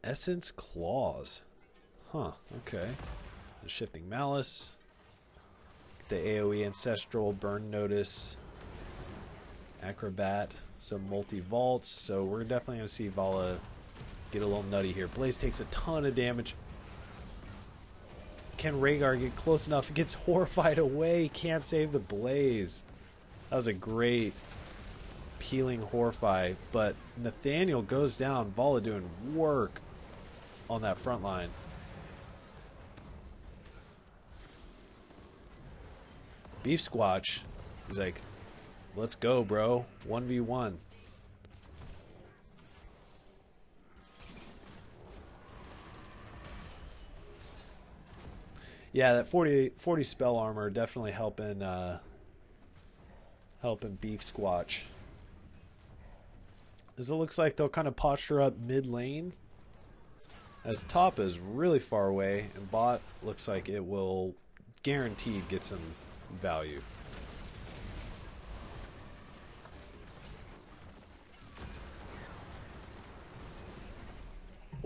Essence Claws. Huh, okay. The Shifting Malice, the AoE Ancestral, Burn Notice, Acrobat, some multi-vaults, so we're definitely going to see Vala get a little nutty here. Blaze takes a ton of damage. Can Rhaegar get close enough? It gets horrified away. Can't save the Blaze. That was a great peeling Horrify, but Nathaniel goes down. Vala doing work on that front line. Beef Squatch, he's like, let's go, bro. 1v1. Yeah, that 40 spell armor definitely helping Beef Squatch. As it looks like they'll kind of posture up mid lane. As top is really far away, and bot looks like it will guaranteed get some value.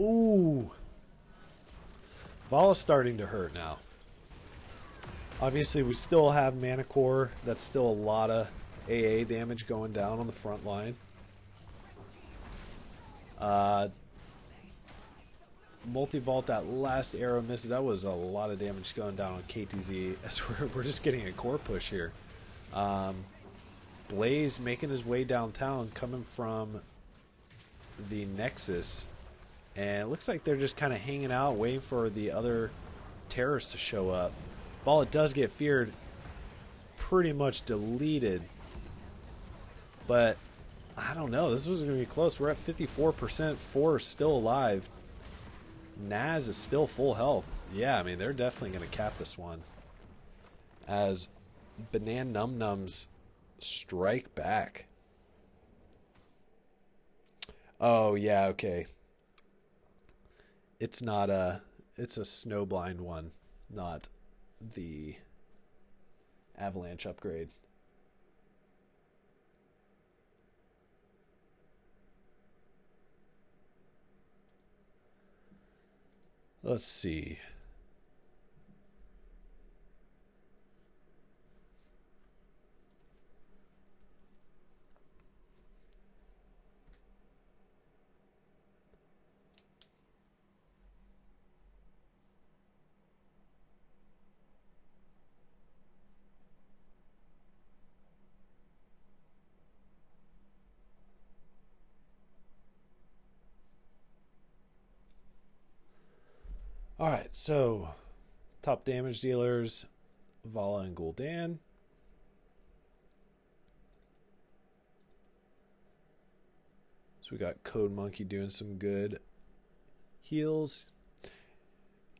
Ooh. Vala's starting to hurt now. Obviously, we still have Mana Core. That's still a lot of AA damage going down on the front line. Multi-vault, that last arrow misses. That was a lot of damage going down on KTZ as we're just getting a core push here. Blaze making his way downtown, coming from the Nexus. And it looks like they're just kind of hanging out, waiting for the other terrorists to show up. Ball, it does get feared, pretty much deleted. But I don't know. This was going to be close. We're at 54%. 4 is still alive. Naz is still full health. Yeah, I mean, they're definitely going to cap this one. As Bananumnums strike back. Oh, yeah, okay. It's not a... It's a snowblind one, not the avalanche upgrade. Let's see. All right, so top damage dealers, Vala and Gul'dan. So we got Code Monkey doing some good heals.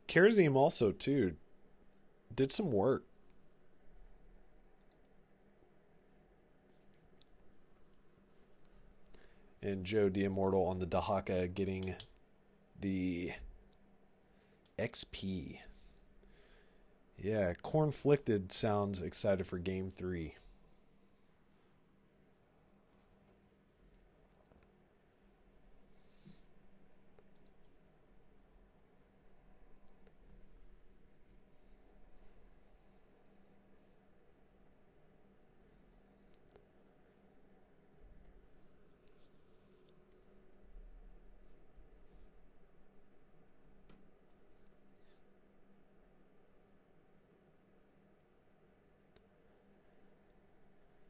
Karazim also too did some work. And Joe the Immortal on the Dahaka getting the XP. Yeah, Cornflicted sounds excited for game 3.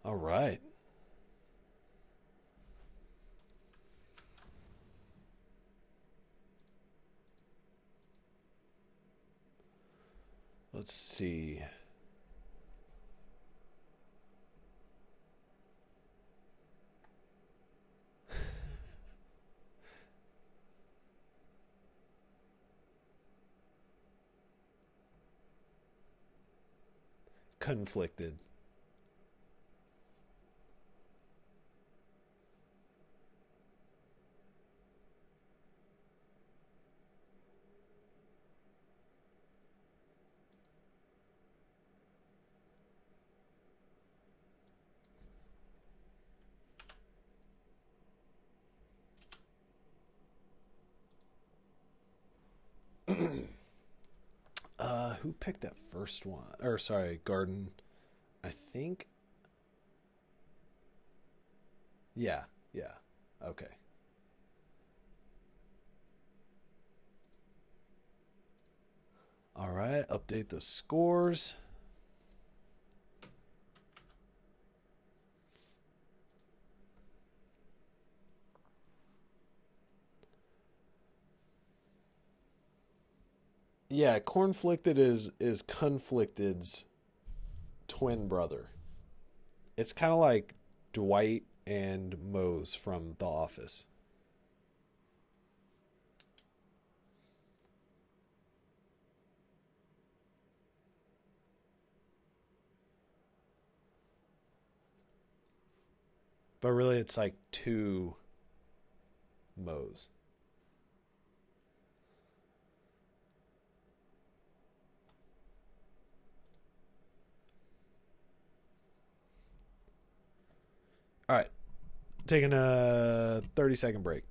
All right. Let's see. Conflicted. Who picked that first one? Or sorry, Garden. I think. Yeah, yeah. Okay. All right, update the scores. Yeah, Cornflicted is Conflicted's twin brother. It's kind of like Dwight and Mose from The Office. But really it's like two Mose. All right. Taking a 30-second break.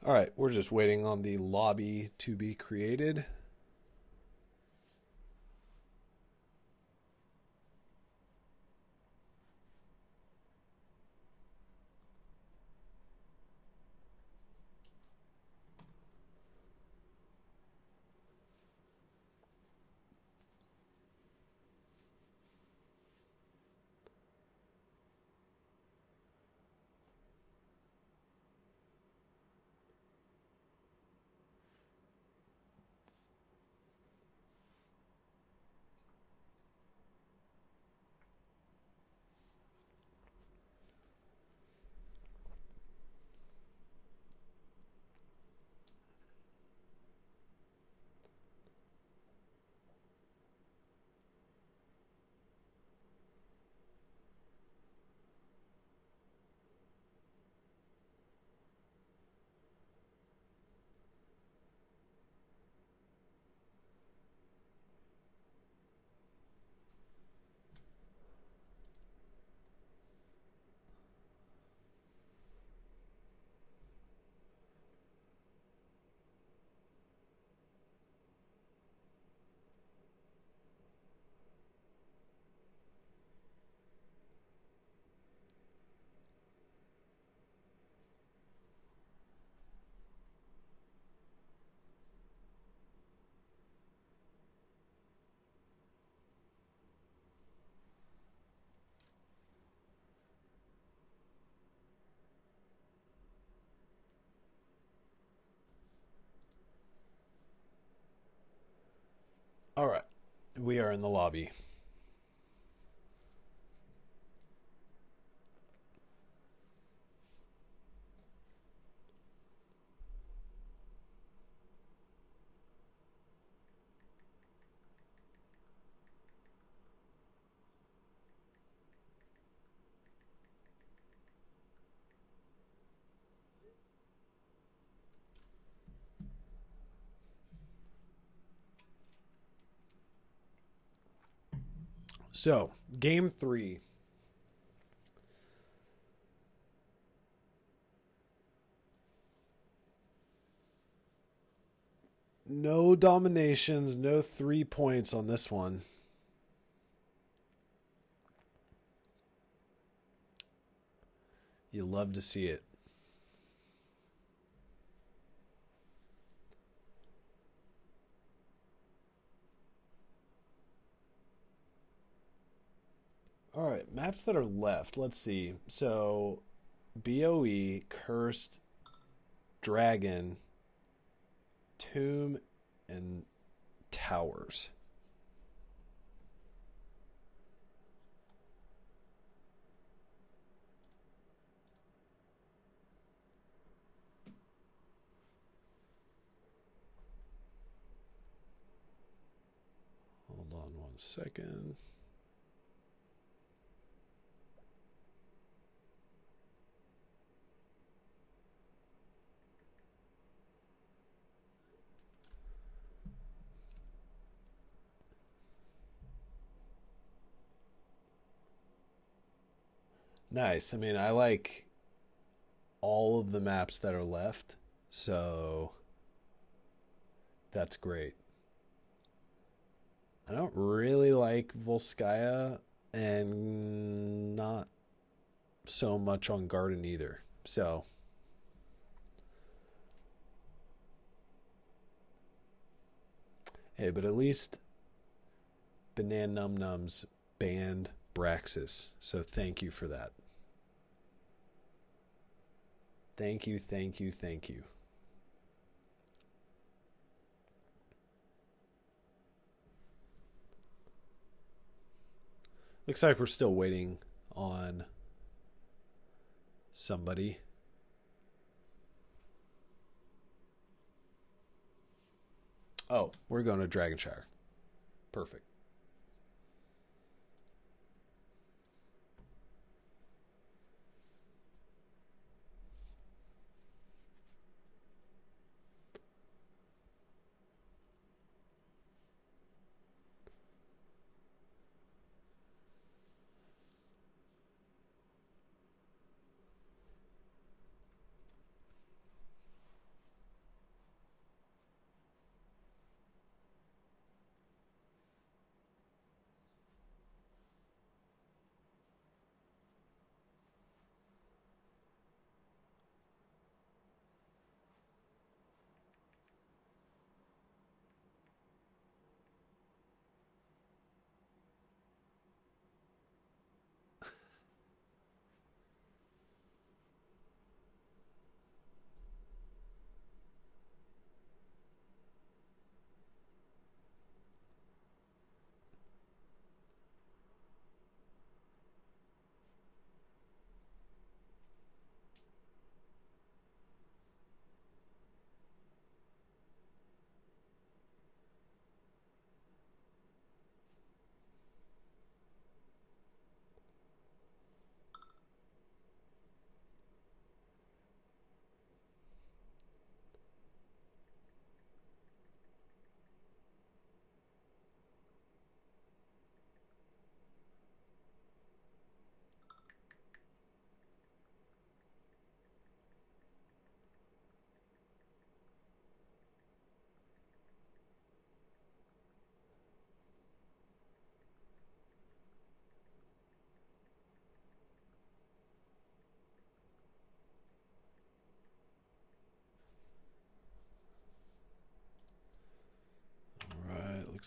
All right, we're just waiting on the lobby to be created. All right, we are in the lobby. So, game 3. No dominations, no 3 points on this one. You love to see it. All right, maps that are left. Let's see. So, BOE, Cursed, Dragon, Tomb, and Towers. Hold on 1 second. Nice. I mean, I like all of the maps that are left, so that's great. I don't really like Volskaya and not so much on Garden either. So, hey, but at least Bananumnums banned Braxis. So thank you for that. Thank you, thank you, thank you. Looks like we're still waiting on somebody. Oh, we're going to Dragonshire. Perfect.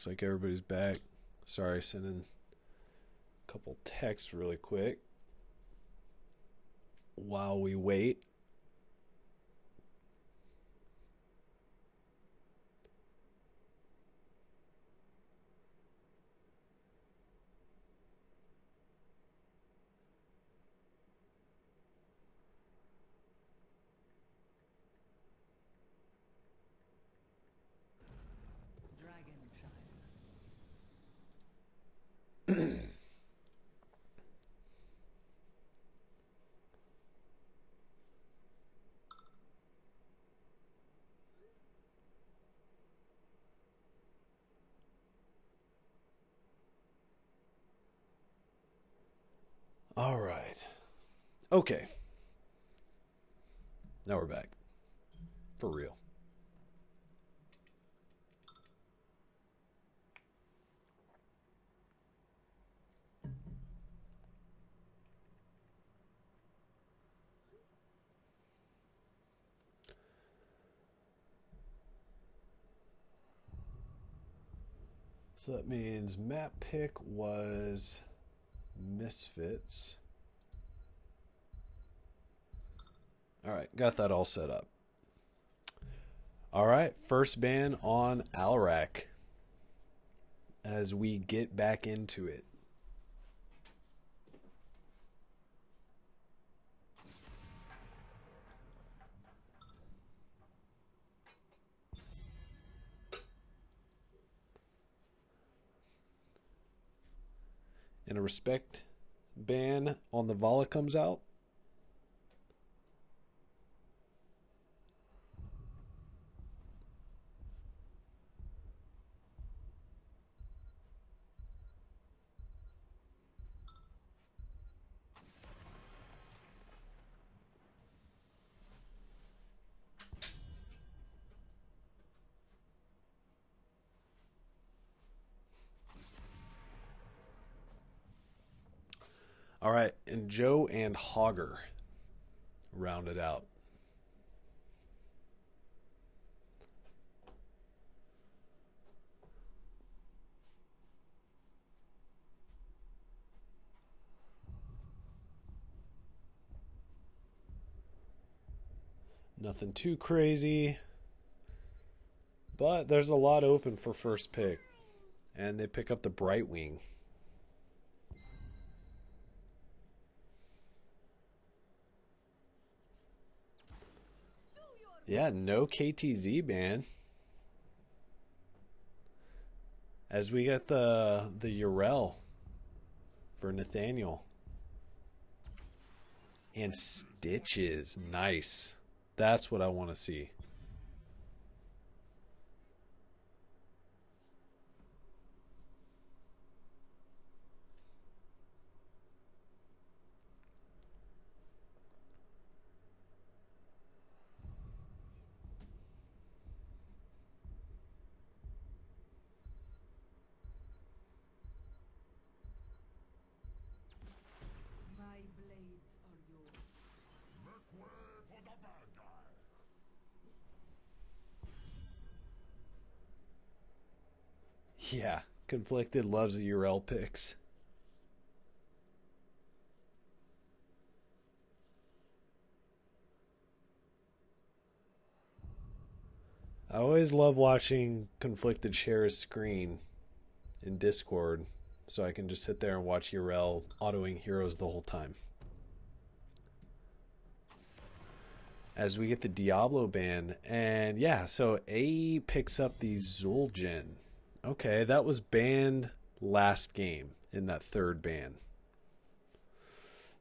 Looks like everybody's back. Sorry, sending a couple texts really quick while we wait. Dragon Shine. All right. Okay. Now we're back. For real. So that means map pick was Misfits. All right, got that all set up. All right, first ban on Alarak as we get back into it. And a respect ban on the Vala comes out. All right, and Joe and Hogger rounded out. Nothing too crazy, but there's a lot open for first pick. And they pick up the Brightwing. Yeah, no KTZ ban. As we get the Urel for Nathaniel. And Stitches. Nice. That's what I want to see. My blades are yours. Make way for the bad guy. Yeah, Conflicted loves the Urel picks. I always love watching Conflicted share his screen in Discord so I can just sit there and watch Urel autoing heroes the whole time. As we get the Diablo ban, and yeah, so A picks up the Zul'jin. Okay, that was banned last game in that third ban.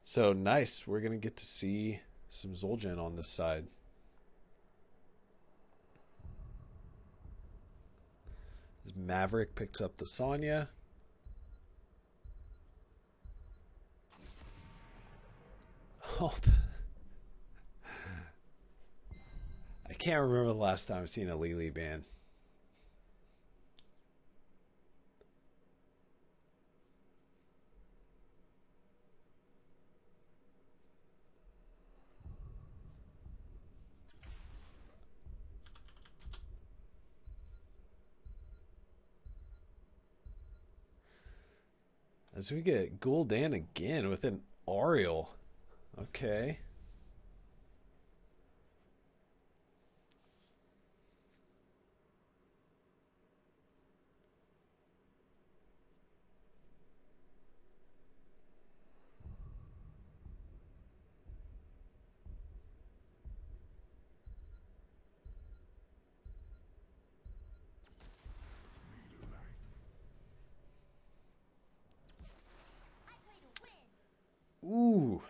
So nice, we're going to get to see some Zul'jin on this side. As Maverick picks up the Sonya. Oh, I can't remember the last time I've seen a Lily ban. As we get Gul'dan again with an Oriole. Okay. Ooh.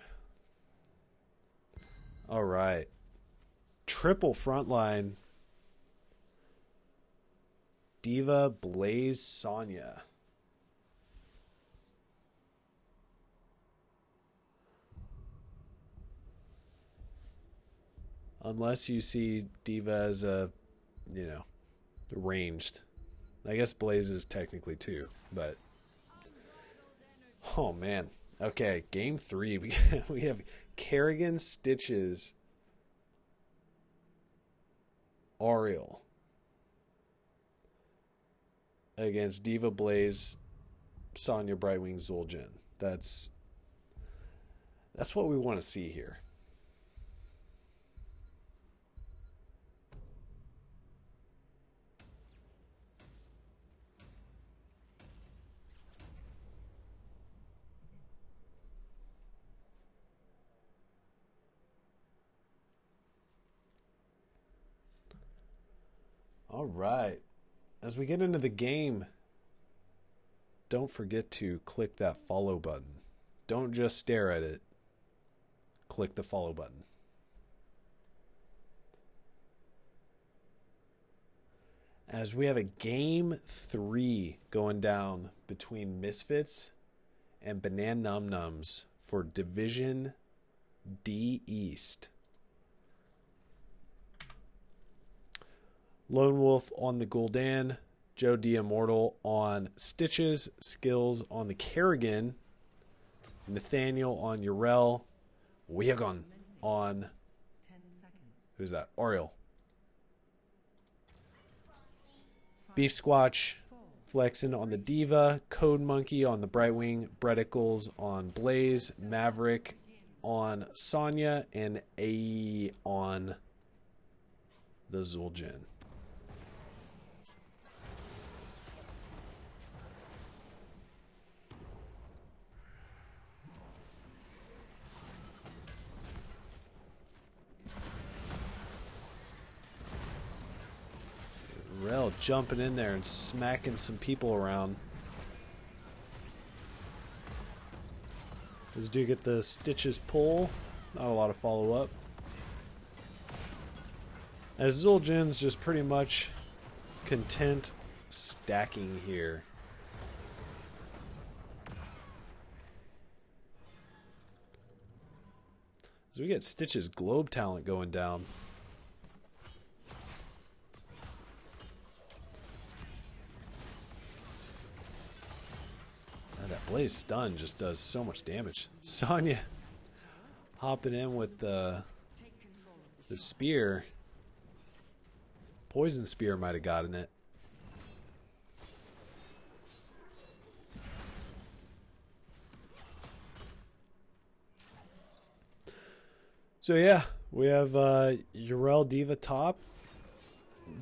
All right. Triple frontline. Diva, Blaze, Sonya. Unless you see Diva as a, ranged. I guess Blaze is technically too, but oh man. Okay, game 3. We have Kerrigan, Stitches, Oriole against Diva, Blaze, Sonya, Brightwing, Zul'jin. That's what we want to see here. All right. As we get into the game, don't forget to click that follow button. Don't just stare at it. Click the follow button. As we have a game 3 going down between Misfits and Bananumnums for Division D East. Lone Wolf on the Gul'dan, Joe D. Immortal on Stitches, Skills on the Kerrigan, Nathaniel on Urel, Wiagon on, 10 seconds. who's that? Oriole. Beef Squatch, Flexin on the Diva, Code Monkey on the Brightwing, Breticles on Blaze, Maverick on Sonya, and A on the Zul'jin. Rel jumping in there and smacking some people around. As do get the Stitches pull. Not a lot of follow-up. As Zul'jin's just pretty much content stacking here. As we get Stitches globe talent going down. That Blaze stun just does so much damage. Sonya hopping in with the spear. Poison spear might have gotten it. So yeah, we have Urel Diva top.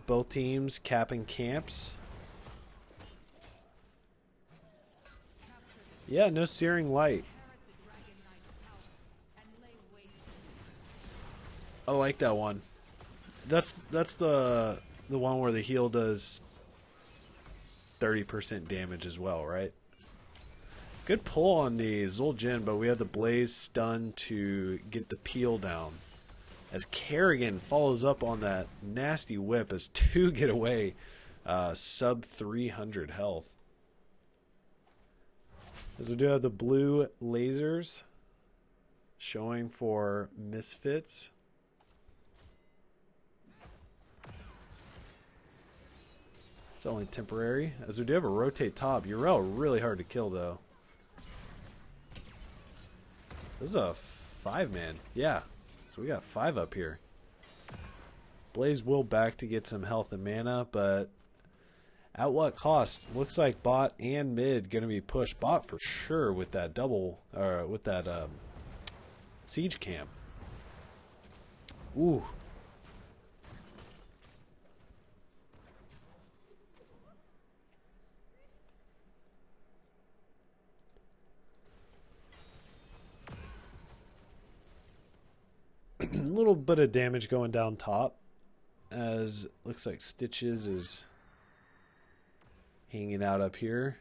Both teams capping camps. Yeah, no Searing Light. I like that one. That's the one where the heal does 30% damage as well, right? Good pull on the Zul'jin, but we have the Blaze stun to get the peel down. As Kerrigan follows up on that nasty whip as 2 get away, sub 300 health. As we do have the blue lasers showing for Misfits. It's only temporary. As we do have a rotate top. Urel really hard to kill though. This is a 5-man. Yeah. So we got 5 up here. Blaze will back to get some health and mana, but At what cost? Looks like bot and mid going to be pushed. Bot for sure with that double, or with that siege camp. Ooh. A little bit of damage going down top, as looks like Stitches is hanging out up here.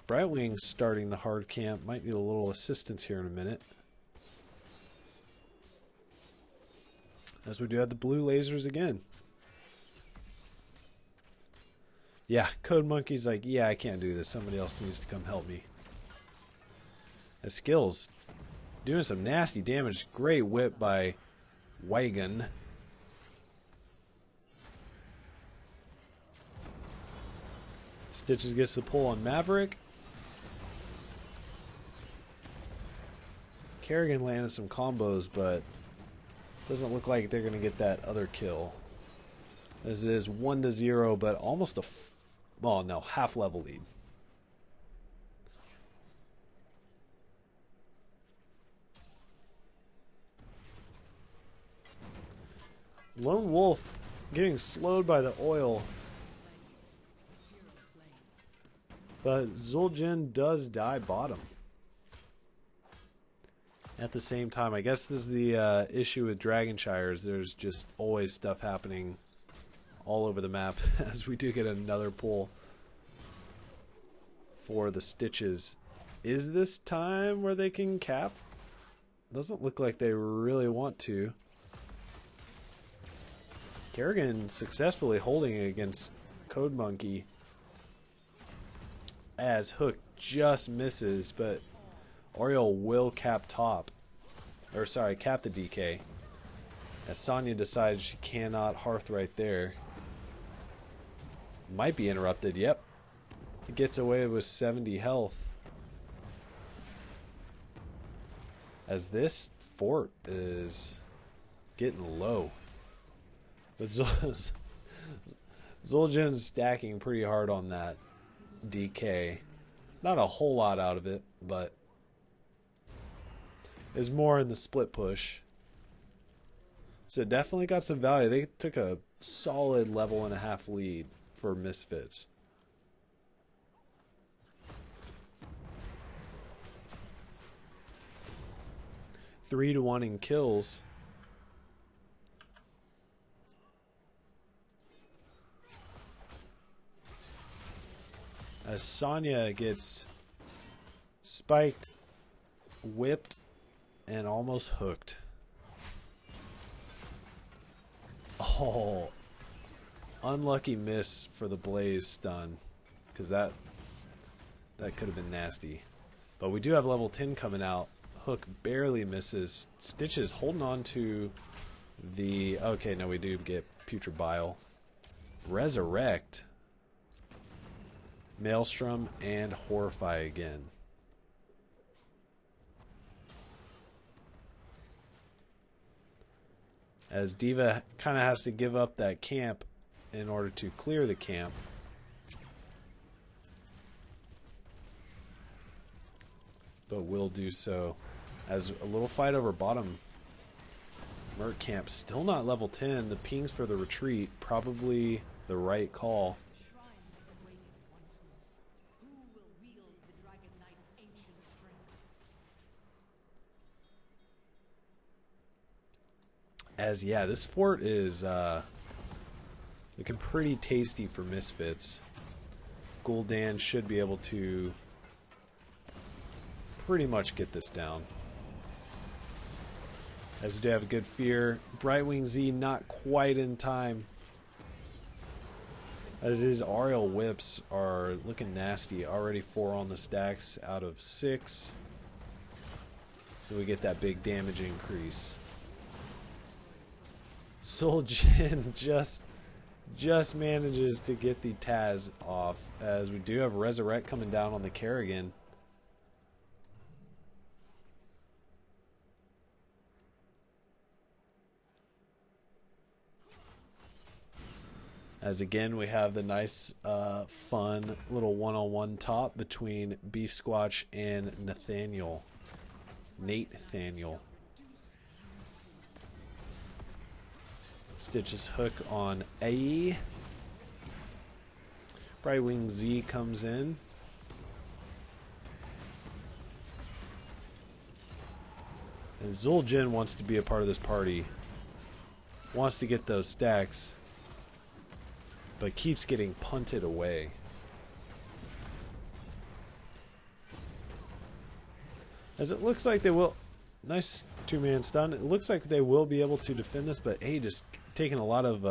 Brightwing's starting the hard camp. Might need a little assistance here in a minute. As we do have the blue lasers again. Yeah, Code Monkey's like, yeah, I can't do this. Somebody else needs to come help me. As Skills doing some nasty damage. Great whip by Wagon. Stitches gets the pull on Maverick. Kerrigan landed some combos, but doesn't look like they're going to get that other kill. As it is 1-0, but almost a, well, no, half level lead. Lone Wolf getting slowed by the oil. But Zul'jin does die bottom. At the same time, I guess this is the issue with Dragonshires. There's just always stuff happening all over the map as we do get another pull for the Stitches. Is this time where they can cap? Doesn't look like they really want to. Kerrigan successfully holding it against Code Monkey as Hook just misses, but Oriole will cap top. Or sorry, cap the DK. As Sonya decides she cannot hearth right there. Might be interrupted, yep. It gets away with 70 health. As this fort is getting low. But Zul'jin's stacking pretty hard on that DK. Not a whole lot out of it, but it's more in the split push. So definitely got some value. They took a solid level and a half lead for Misfits. Three to 1 in kills. As Sonya gets spiked, whipped, and almost hooked. Oh, unlucky miss for the Blaze stun, because that could have been nasty. But we do have level 10 coming out. Hook barely misses. Stitches holding on to the... Okay, no, we do get Putrid Bile. Resurrect. Maelstrom and Horrify again. As Diva kind of has to give up that camp in order to clear the camp. But will do so. As a little fight over bottom. Merc camp still not level 10. The pings for the retreat, probably the right call. As yeah, this fort is looking pretty tasty for Misfits. Gul'dan should be able to pretty much get this down. As we do have a good fear. Brightwing Z not quite in time. As his Aerial Whips are looking nasty. Already 4 on the stacks out of 6. So we get that big damage increase. Zul'jin just manages to get the Taz off, as we do have Resurrect coming down on the Kerrigan. As again, we have the nice, fun little one-on-one top between Beef Squatch and Nathaniel. Stitch's hook on A. Brightwing Z comes in. And Zul'jin wants to be a part of this party. Wants to get those stacks, but keeps getting punted away. As it looks like they will... Nice two-man stun. It looks like they will be able to defend this, but A just taking a lot of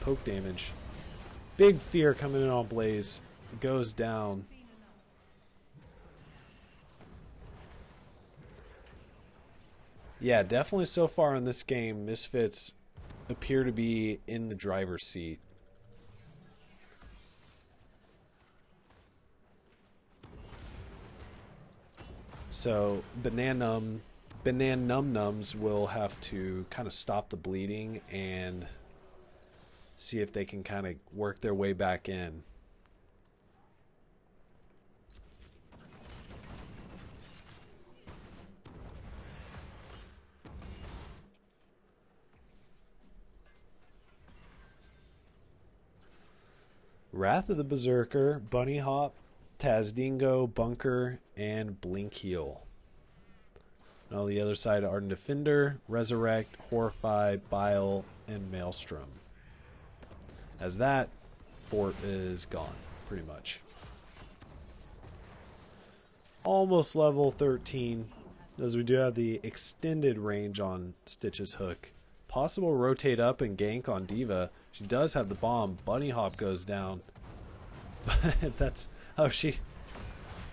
poke damage. Big fear coming in on Blaze. Goes down. Yeah, definitely so far in this game, Misfits appear to be in the driver's seat. So Bananumnums will have to kind of stop the bleeding and see if they can kind of work their way back in. Wrath of the Berserker, Bunny Hop, Tazdingo, Bunker, and Blink Heal. And on the other side, Ardent Defender, Resurrect, Horrify, Bile, and Maelstrom. As that fort is gone, pretty much. Almost level 13, as we do have the extended range on Stitch's hook. Possible rotate up and gank on Diva. She does have the bomb. Bunny Hop goes down. But that's... Oh, she...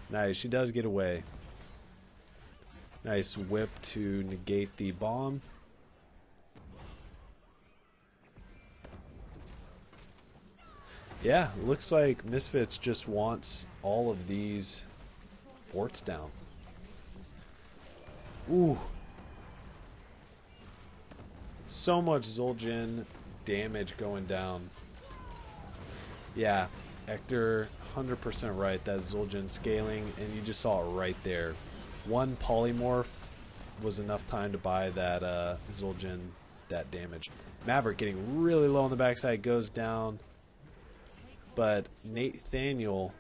Nice, she does get away. Nice whip to negate the bomb. Yeah, looks like Misfits just wants all of these forts down. Ooh. So much Zul'jin damage going down. Yeah, Hector, 100% right. That's Zul'jin scaling, and you just saw it right there. One polymorph was enough time to buy that Zul'jin that damage. Maverick getting really low on the backside, goes down. But Nathaniel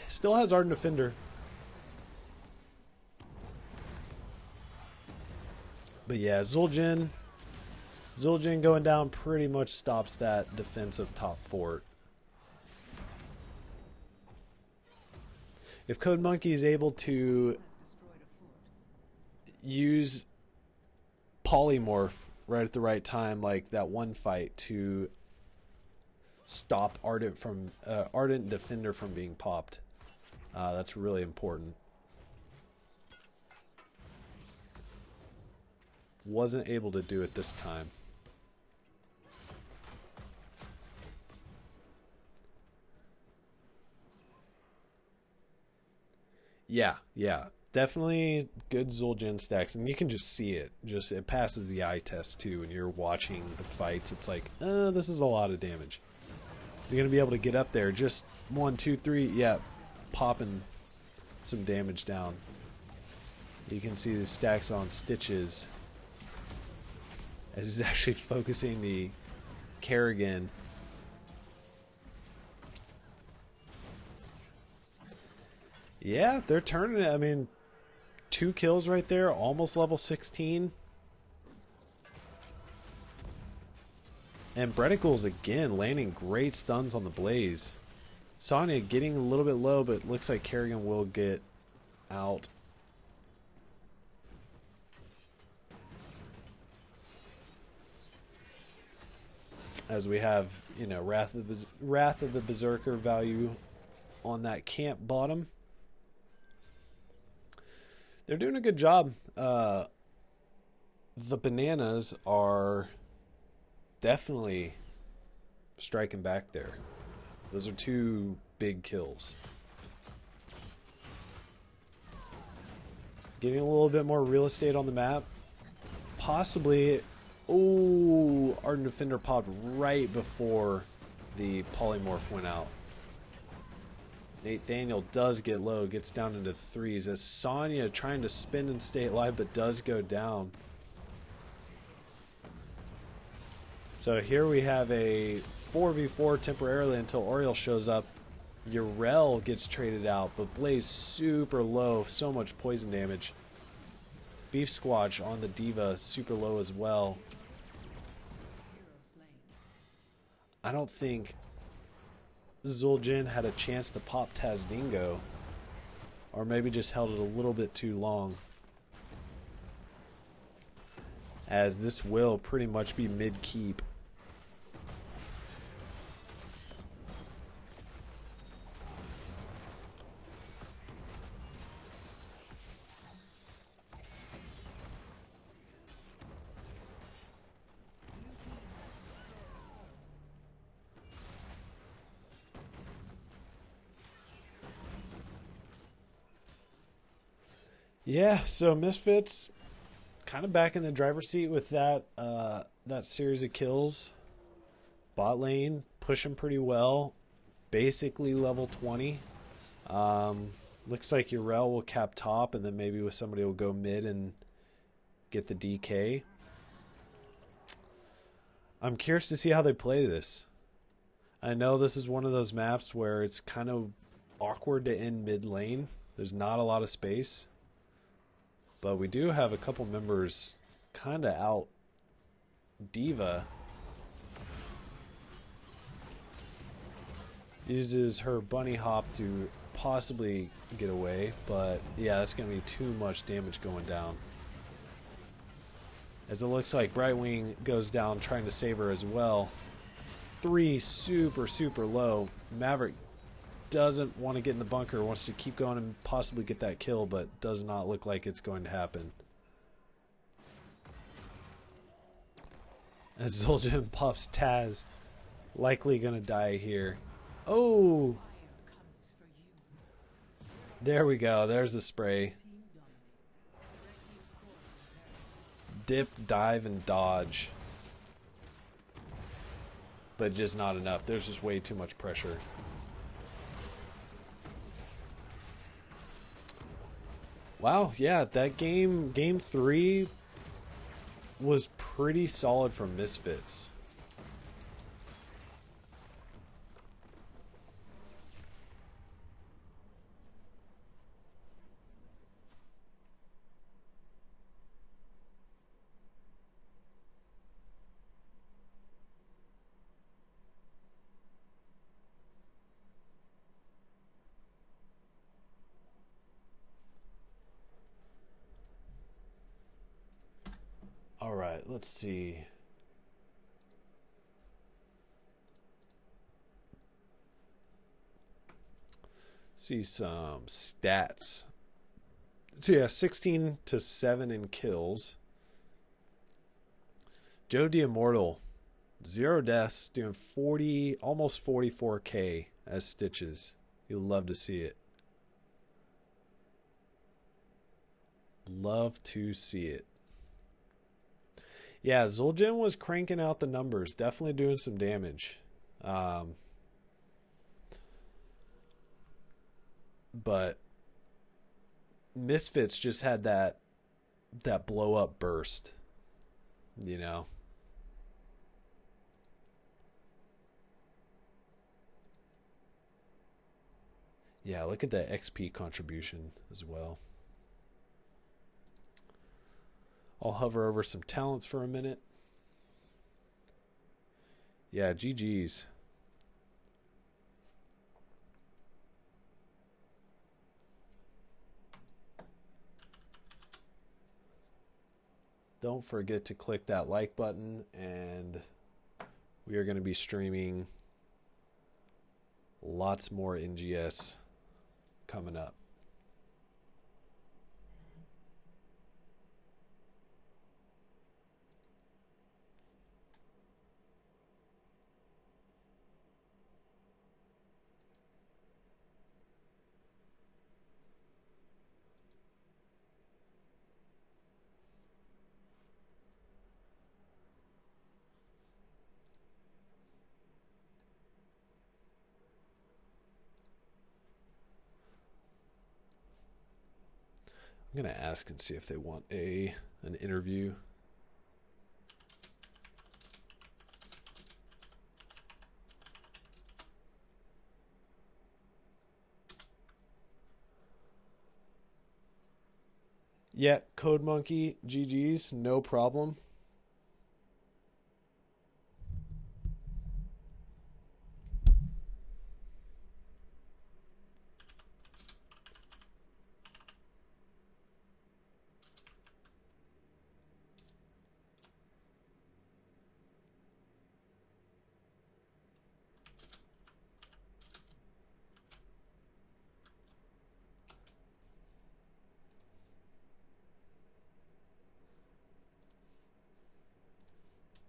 still has Ardent Defender. But yeah, Zul'jin going down pretty much stops that defensive top fort. If Code Monkey is able to use polymorph right at the right time, like that one fight, to stop Ardent Defender from being popped, that's really important. Wasn't able to do it this time. Yeah, definitely good Zul'jin stacks, and you can just see it. It passes the eye test too. When you're watching the fights, it's like, this is a lot of damage. Is he gonna be able to get up there? Just 1, 2, 3, yeah, popping some damage down. You can see the stacks on Stitches as he's actually focusing the Kerrigan. Yeah, they're turning it. I mean, 2 kills right there, almost level 16. And Breticles again landing great stuns on the Blaze. Sonya getting a little bit low, but looks like Kerrigan will get out. As we have, you know, Wrath of the Berserker value on that camp bottom. They're doing a good job. The bananas are definitely striking back there. Those are 2 big kills. Getting a little bit more real estate on the map. Possibly... Ooh, Ardent Defender popped right before the polymorph went out. Nate Daniel does get low, gets down into the threes as Sonya trying to spin and stay alive but does go down. So here we have a 4v4 temporarily until Oriole shows up. Yrel gets traded out, but Blaze super low, so much poison damage. Beef Squatch on the Diva, super low as well. I don't think Zul'jin had a chance to pop Tazdingo, or maybe just held it a little bit too long, as this will pretty much be mid-keep. Yeah, so Misfits kind of back in the driver's seat with that that series of kills. Bot lane pushing pretty well, basically level 20. Looks like Yrel will cap top, and then maybe with somebody will go mid and get the DK. I'm curious to see how they play this. I know this is one of those maps where it's kind of awkward to end mid lane. There's not a lot of space. But we do have a couple members kind of out Diva. Uses her bunny hop to possibly get away, but yeah, that's going to be too much damage going down. As it looks like Brightwing goes down trying to save her as well. 3 super, super low. Maverick doesn't want to get in the bunker, wants to keep going and possibly get that kill, but does not look like it's going to happen. As Zul'jin pops Taz, likely going to die here. Oh! There we go, there's the spray. Dip, dive, and dodge. But just not enough. There's just way too much pressure. Wow, yeah, that game 3 was pretty solid from Misfits. All right, let's see. See some stats. So yeah, 16 to 7 in kills. Joe the Immortal, 0 deaths, doing 40, almost 44k as stitches. You'll love to see it. Love to see it. Yeah, Zul'jin was cranking out the numbers, definitely doing some damage. But Misfits just had that blow up burst, you know. Yeah, look at the XP contribution as well. I'll hover over some talents for a minute. Yeah, GG's. Don't forget to click that like button, and we are going to be streaming lots more NGS coming up. I'm gonna ask and see if they want an interview. Yeah, Code Monkey, GG's, no problem.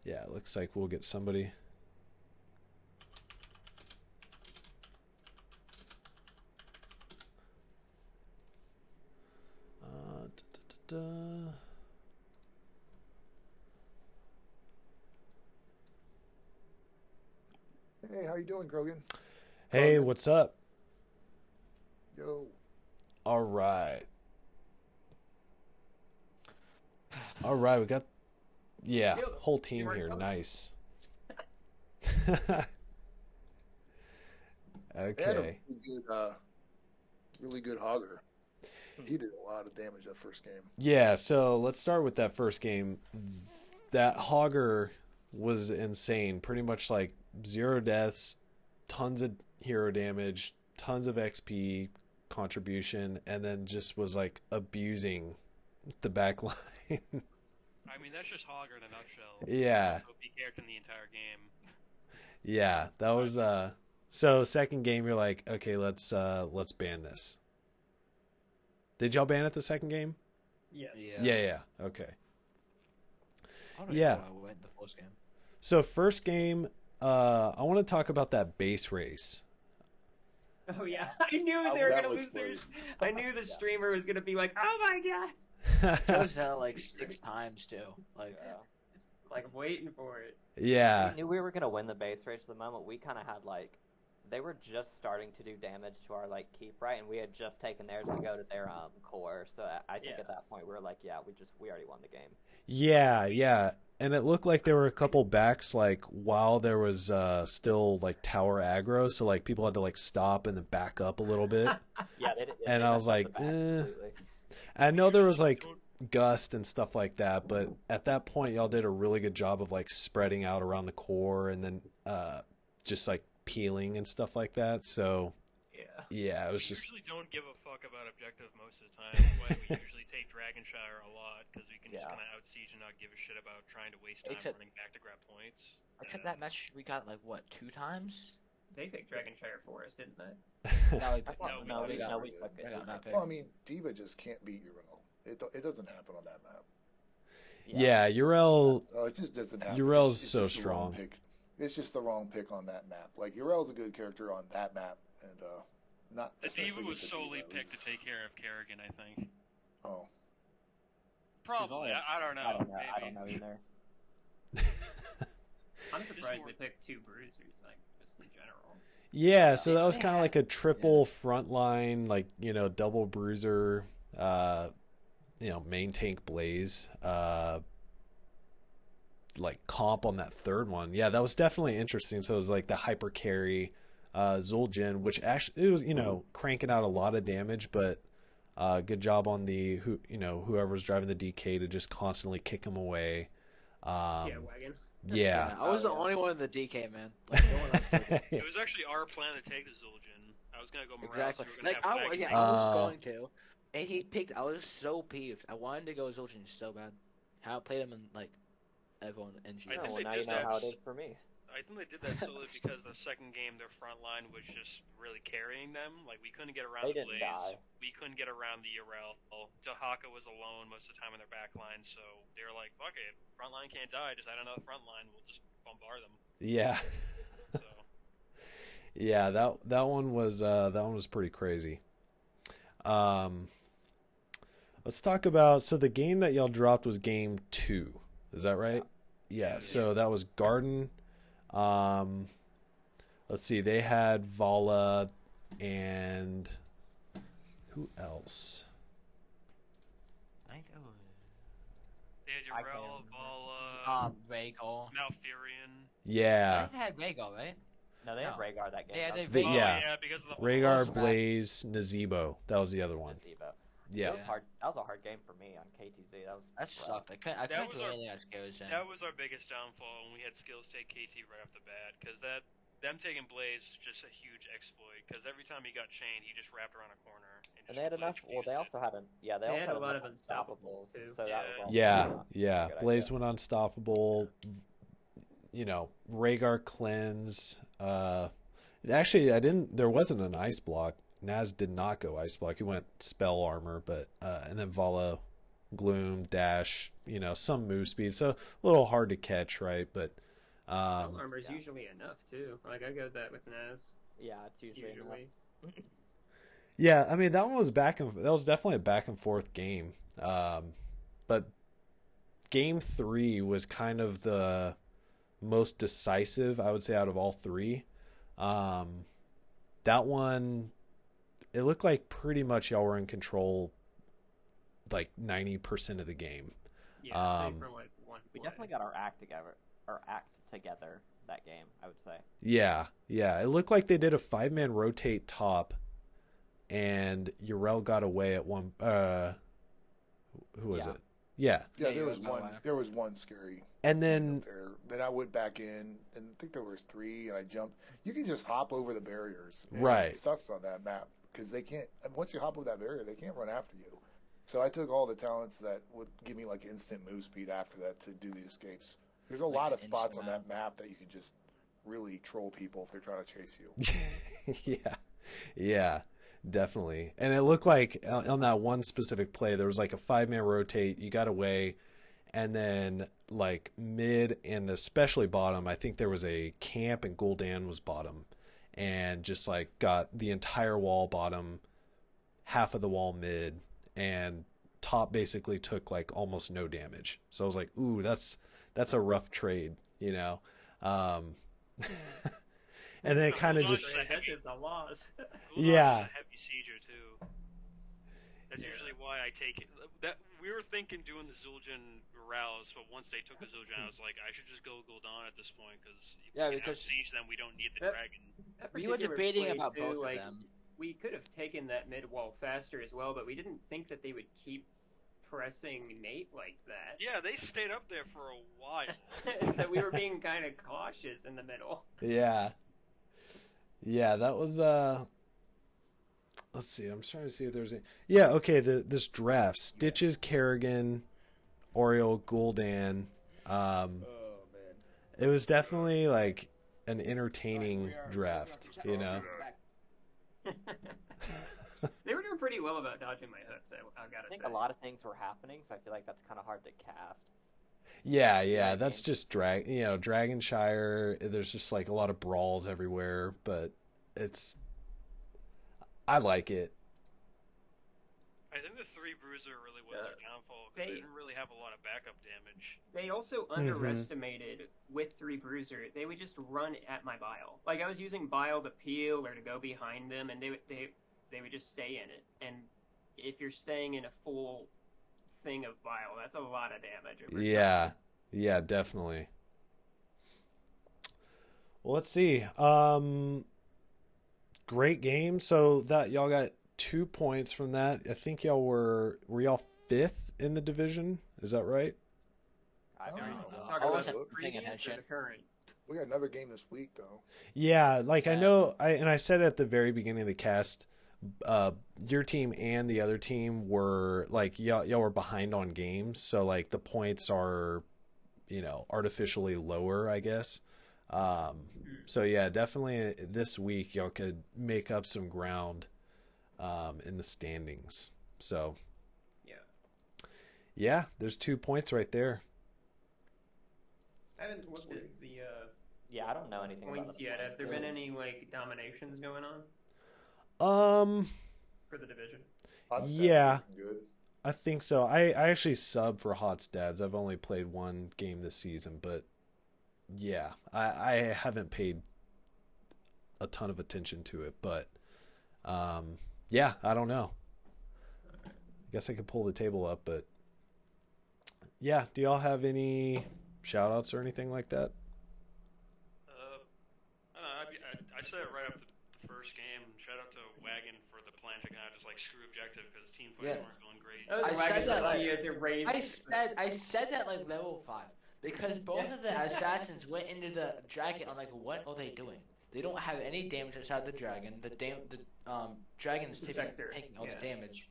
Yeah, it looks like we'll get somebody. Da, da, da, da. Hey, how you doing, Krogan? Hey, Krogan? what's up? Yo. All right. All right, we got whole team here. Nice. They had a Okay. really good hogger. He did a lot of damage that first game. Yeah, so let's start with that first game. That Hogger was insane. Pretty much like 0 deaths, tons of hero damage, tons of XP contribution, and then just was like abusing the back line. I mean, that's just Hogger in a nutshell. Yeah. OP character in the entire game. Yeah, that was so second game you're like, okay, let's ban this. Did y'all ban it the second game? Yes. Yeah, okay. I don't Yeah. know why I went the first game. So first game, I want to talk about that base race. Oh yeah, I knew they were that gonna was lose theirs. funny. I knew the streamer was gonna be like, "Oh my god!" Joe's had it like 6 times too. Like, Like waiting for it. Yeah. We knew we were gonna win the base race the moment we kind of had like, they were just starting to do damage to our like keep right, and we had just taken theirs to go to their core. So I think at that point we were like, yeah, we already won the game. Yeah. And it looked like there were a couple backs like while there was still like tower aggro, so like people had to like stop and then back up a little bit. Yeah, And I was like, completely. I know there was like gust and stuff like that, but at that point y'all did a really good job of like spreading out around the core and then just like peeling and stuff like that. So yeah, it was We just usually don't give a fuck about objective most of the time. That's why we usually take Dragonshire a lot, because we can just kind of outsiege and not give a shit about trying to waste time running back to grab points. except that match we got like what 2 times? They picked Dragonshire for us, didn't they? No, we took it. got Well, I mean, Diva just can't beat Uro. It doesn't happen on that map. yeah, Urel It just doesn't happen. Urel's It's so just the wrong strong. pick. It's just the wrong pick on that map. Like Urel's a good character on that map, and not. The Diva especially was with the solely Diva. It picked to was- take care of Kerrigan, I think. Oh, Probably. I don't know. I don't know. Maybe. I don't know either. I'm surprised more- they picked 2 bruisers, like just in general. Yeah, so that was kind of like a triple frontline, like, double bruiser, main tank blaze, like comp on that third one. Yeah, that was definitely interesting. So it was like the hyper carry, Zul'jin, which actually it was, cranking out a lot of damage, but good job on the whoever's driving the DK to just constantly kick him away. Wagon. Yeah. I was the only one in the DK, man. Like, no one else took it. It was actually our plan to take the Zul'jin. I was gonna go Morale, Exactly. so we were gonna Like, have I Wagon. was going to, and he picked. I was so peeved. I wanted to go Zul'jin so bad. How I played him in like everyone NGS. I think Well, they now did you know that. how it is for me. I think they did that solely because the second game their front line was just really carrying them. Like we couldn't get around They the didn't Blaze. die. We couldn't get around the Urel. Dahaka was alone most of the time in their back line, so they were like, fuck it, front line can't die, just add another front line, we'll just bombard them. Yeah. So Yeah, that one was pretty crazy. Let's talk about, so the game that y'all dropped was game 2. Is that right? Yeah. So that was Garden. Let's see. They had Vala and who else? I Urel, can. Vala, Rhaegar. Malfurion. Yeah. They had Rhaegar, right? No, they had No. Rhaegar that game. Yeah, That they was Oh, Yeah. yeah, because of the Rhaegar, Awesome. Blaze, Nazebo. That was the other one. Gazebo. Yeah. That was hard. That was a hard game for me on KTZ. That was That's rough. tough. I couldn't was our- really have skills in. That was our biggest downfall when we had skills take KT right off the bat, because them taking Blaze was just a huge exploit. Because every time he got chained, he just wrapped around a corner. And they had enough. Well, they also had they also had a lot enough of unstoppables, too. So that was also Yeah, not yeah. a good Blaze idea. went unstoppable. Rhaegar cleanse. Actually, I didn't. There wasn't an ice block. Naz did not go ice block. He went spell armor, but and then Vala, gloom, dash. Some move speed. So a little hard to catch, right? But Spell armor is usually enough too. Like I go that with Naz. Yeah, it's usually enough. yeah, I mean that one was that was definitely a back and forth game. But game 3 was kind of the most decisive, I would say, out of all three. That one, it looked like pretty much y'all were in control like 90% of the game. Yeah, save for like one We play. definitely got our act together that game, I would say. Yeah. It looked like they did a 5-man rotate top, and Urel got away at one. Who was Yeah. it? Yeah. Yeah, Yeah, there you was went one. nowhere. There was one scary. And then There. Then I went back in, and I think there was 3, and I jumped. You can just hop over the barriers. And Right. It sucks on that map because they can't. And once you hop over that barrier, they can't run after you. So I took all the talents that would give me like instant move speed after that to do the escapes. There's a Like lot an of spots on instant that map that you can just really troll people if they're trying to chase you. yeah, definitely. And it looked like on that one specific play, there was like a 5-man rotate. You got away, and then like mid and especially bottom, I think there was a camp, and Gul'dan was bottom, and just like got the entire wall bottom, half of the wall mid, and top basically took like almost no damage. So I was like, ooh, that's a rough trade, and then it kind of just That's just the laws. Yeah. A heavy sieger too. That's usually why I take it. That we were thinking doing the Zul'jin rouse, but once they took the Zul'jin, I was like, I should just go Gul'dan at this point because because siege them, we don't need the That- dragon. That we were particular debating play, about too, both like, of them. We could have taken that mid wall faster as well, but we didn't think that they would keep pressing Nate like that. Yeah, they stayed up there for a while. So we were being kind of cautious in the middle. Yeah, that was let's see, I'm trying to see if there's this draft: Stitches, Kerrigan, Oriole, Gul'dan. Oh man. It was definitely like an entertaining draft, They were doing pretty well about dodging my hooks, I gotta I think say. a lot of things were happening, so I feel like that's kind of hard to cast. Yeah, that's just Dragonshire. There's just like a lot of brawls everywhere, but I like it. I think the 3 bruiser really was their downfall because they didn't really have a lot of backup damage. They also underestimated with 3 Bruiser. They would just run at my Bile. Like I was using Bile to peel or to go behind them, and they would just stay in it. And if you're staying in a full thing of Bile, that's a lot of damage. Over time. Yeah, definitely. Well, let's see. Great game. So that y'all got 2 points from that. I think y'all were y'all 5th in the division. Is that right? I don't Oh. know. Talk I about wasn't the paying previous or attention. the current. We got another game this week though. Yeah, like I Yeah. know, I said at the very beginning of the cast, your team and the other team were like y'all were behind on games, so like the points are, artificially lower, I guess. So yeah, definitely this week y'all could make up some ground, in the standings. So yeah, there's 2 points right there. I haven't looked at the Yeah, I don't know anything about points the yet. points. Have there been any like dominations going on for the division? Hot stats Yeah. looking good. I think so. I actually sub for Hot Stats. I've only played one game this season, but yeah, I haven't paid a ton of attention to it. But yeah, I don't know. I guess I could pull the table up, but Yeah, do y'all have any shout outs or anything like that? I said it right after the first game. Shout out to Wagon for the plan to kind of just like screw objective because team fights Yeah. weren't going great. That was I Wagon's said that, like- idea to raise. I said that like level 5 because both of the assassins went into the dragon. I'm like, what are they doing? They don't have any damage inside the dragon. The dragon is taking Protector, all yeah. the damage.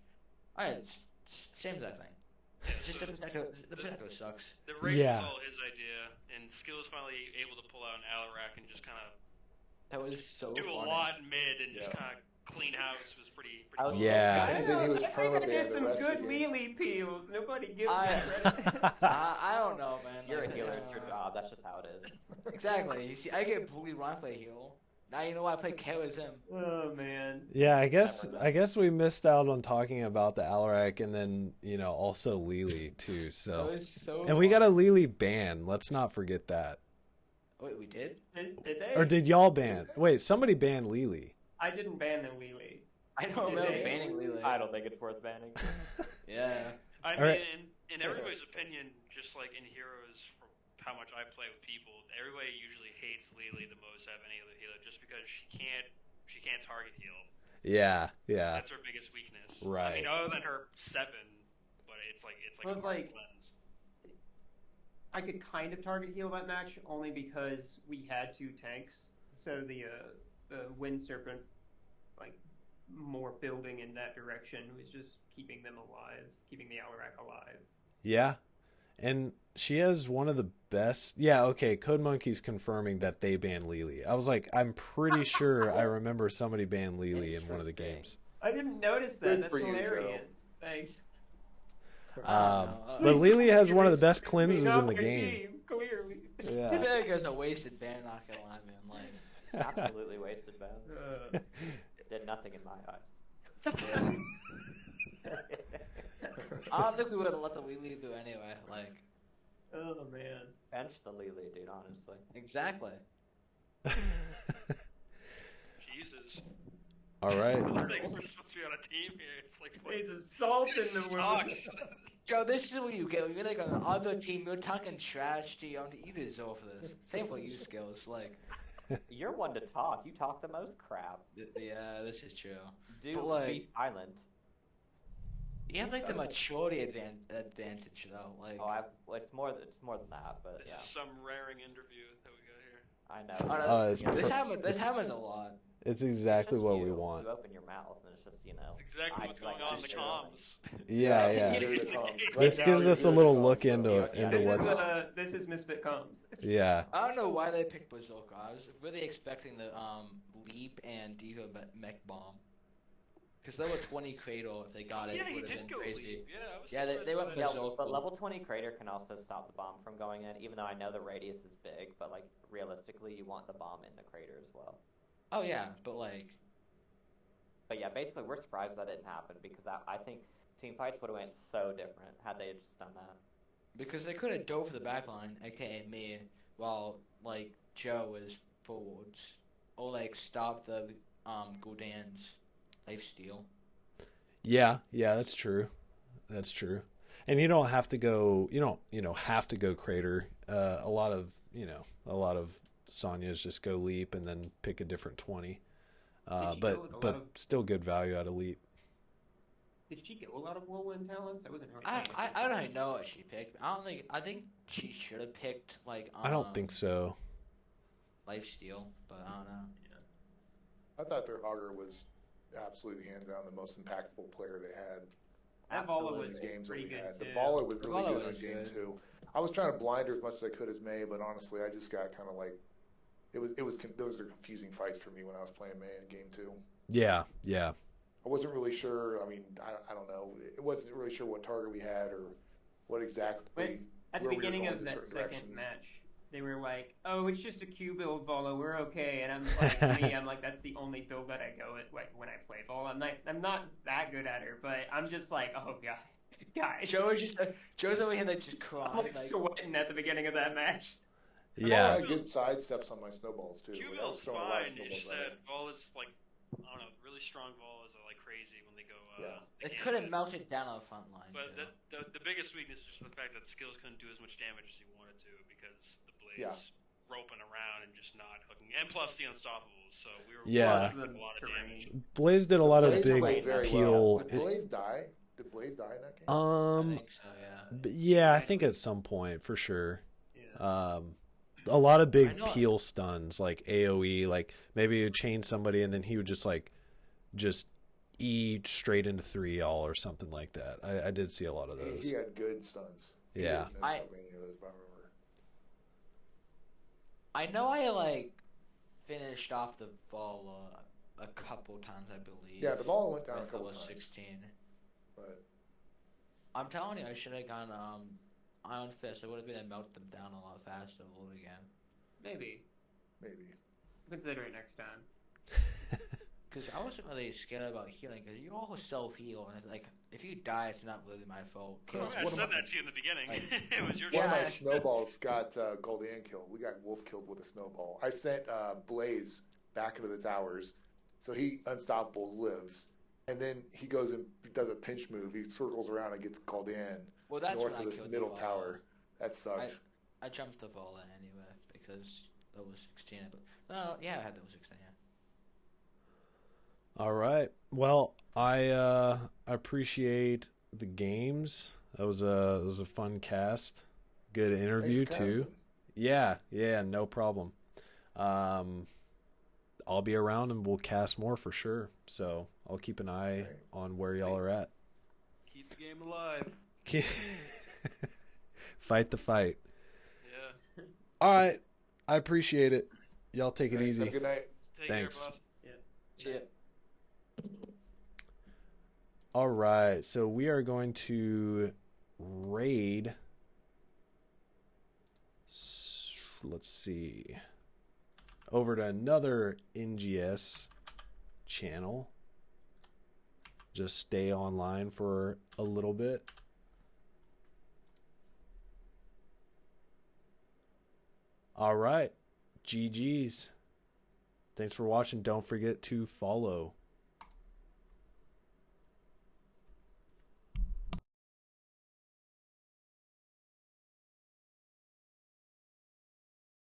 Alright, same exact thing. It's just the protector sucks. The raid Yeah. was all his idea, and Skill was finally able to pull out an Alarak and just kind of That was so do funny. a lot in mid and just Yeah. kind of clean house was pretty I was Yeah. And then he was I think I permabanned did the some rest of good the game. melee peels. Nobody gives I- me credit. I don't know, man. You're a Like, healer, it's your job. That's just how it is. Exactly. You see, I get bullied when I play heal. Now you know why I play KO as him. Oh man. Yeah, I guess Never know. I guess we missed out on talking about the Alarak and then, also Lily too. That So was so. and we got a funny. Lily ban. Let's not forget that. Wait, we did? Did they? Or did y'all ban? Wait, somebody banned Lily. I didn't ban the Lily. I don't Did remember they? banning Lily. I don't think it's worth banning. Yeah. I All mean, right. in everybody's opinion, just like in Heroes, from how much I play with people, everybody usually hates Lily the most out of any other healer, just because she can't target heal. Yeah, yeah. That's her biggest weakness. I Right. mean, other than her 7, but it's like Well, a it's hard like- cleanse. I could kind of target heal that match only because we had 2 tanks. So the Wind Serpent, like more building in that direction, was just keeping them alive, keeping the Alarak alive. Yeah. And she has one of the best. Yeah, okay. Code Monkey's confirming that they banned Lily. I was like, I'm pretty sure I remember somebody banned Lily in one of the Interesting. games. I didn't notice that. Good That's for you, Joe. hilarious. Thanks. But Please Lily has you one of the best respect me, cleanses not in the my game. team, clearly. I Yeah. feel like it was a wasted ban, not gonna lie, man. Like, Absolutely wasted ban. Uh, Did nothing in my eyes. I don't think we would have let the Lily do anyway. Like, oh man. Bench the Lily, dude, honestly. exactly. Jesus. All right. I don't think we're supposed to be on a team here. It's like There's some salt in the wound. sucks. Joe, this is what you get. When you're like on the other team, you're talking trash to you on either zone for this. Same for you, Skills. Like, You're one to talk. You talk the most crap. yeah, this is true. Dude, But, like- be silent. You have like the maturity advantage though. Like, Well, it's more than that, but This yeah. is some raring interview that we got here. I I know. don't Oh, know. it's this per- happens. This it's- happens a lot. It's It's exactly just what you. we want. You open your mouth and it's just, It's exactly I what's like going on in the just comms. Yeah, You're yeah. the comms. This Right gives now, us a you're little the look comms, into bro. into what's. This is Misfit Comms. Yeah. I don't know why they picked Bazooka. I was really expecting the Leap and Diva Mech Bomb. Because level 20 Cradle, if they got it, Yeah, he would have did been go crazy. leap. Yeah, I was Yeah, they surprised went by Yeah, that. Bazooka. but level 20 Crater can also stop the bomb from going in, even though I know the radius is big, but like realistically you want the bomb in the crater as well. Oh yeah, but like, But yeah, basically we're surprised that didn't happen because I think team fights would have went so different had they just done that. because they could have dove for the backline, aka me, while like Joe was forwards, or like stop the Gul'dan's lifesteal. Yeah, yeah, that's true. That's true. And you don't have to go. You don't have to go crater. A lot of Sonya's just go leap and then pick a different 20. Did she go with a But lot of- still good value out of leap. Did she get a lot of whirlwind talents? I wasn't really. I paying I attention. don't know what she picked. I think she should have picked like I don't think so. lifesteal, but I don't know. I thought their auger was absolutely hands down the most impactful player they had. That Vala Absolutely. was The games that pretty we good had. too. The Vala was really Vala good on was game good. 2. I was trying to blind her as much as I could as May, but honestly, I just got kind of like those are confusing fights for me when I was playing May in game 2. Yeah, yeah. I wasn't really sure. I mean, I don't know. It wasn't really sure what target we had or what exactly. Wait, At the where we were beginning going of in that certain second directions. match, they were like, "Oh, it's just a Q build, Vala. We're okay." And I'm like, I'm like, that's the only build that I go with, like when I play Vala. I'm not that good at her, but I'm just like, oh god, guys. Joe's over here like just I'm crying. like Like, sweating at the beginning of that match. I Yeah. had good side steps on my snowballs too. Like, I was Q-Bill's throwing a lot of fine, it's snowballs just at her. that Vala's like I don't know, really strong vols are like crazy when they go. Yeah. They It can't couldn't hit. melt it down on the front line. But too. the biggest weakness is just the fact that the skills couldn't do as much damage as he wanted to because the blades Yeah. roping around and just not hooking. And plus the unstoppables, so we were Yeah. doing a lot of damage. Blaze did a The lot of Blaze big played very peel. well. Did Blaze die? Did Blaze die in that game? I think so, yeah. Yeah, I think at some point for sure. Yeah. A lot of I big know- peel stuns, like AOE, like maybe he would chain somebody and then he would just E straight into 3 all or something like that. I did see a lot of those. He had good stuns. He Yeah. didn't miss hardly any of those, if I remember. I know I like finished off the ball a couple times, I believe. Yeah, the ball went down a with couple the times. 16. But I'm telling you, I should have gone Iron Fist. It would have been to melt them down a lot faster all again. Maybe. maybe. Consider it next time. Because I wasn't really scared about healing, because you all self-heal, and it's like, if you die, it's not really my fault. I One said of my- that to you in the beginning. It was your One of my choice. snowballs got Goldian killed. We got Wolf killed with a snowball. I sent Blaze back into the towers, so he unstoppables lives, and then he goes and does a pinch move. He circles around and gets called in Well, that's north when I of this killed middle the tower. That sucked. I jumped the ball in anyway, because that was 16. But no, yeah, I had that was 16. Yeah. All right. Well, I appreciate the games. That was a fun cast. Good interview Thanks for too. casting. Yeah, no problem. I'll be around and we'll cast more for sure. So I'll keep an eye Right. on where y'all are at. Keep the game alive. Fight the fight. Yeah. All right. I appreciate it. Y'all take it Thanks. easy. Have a good night. Take Thanks. care, boss. See ya. All right. So we are going to raid. Let's see. Over to another NGS channel. Just stay online for a little bit. All right. GG's. Thanks for watching. Don't forget to follow.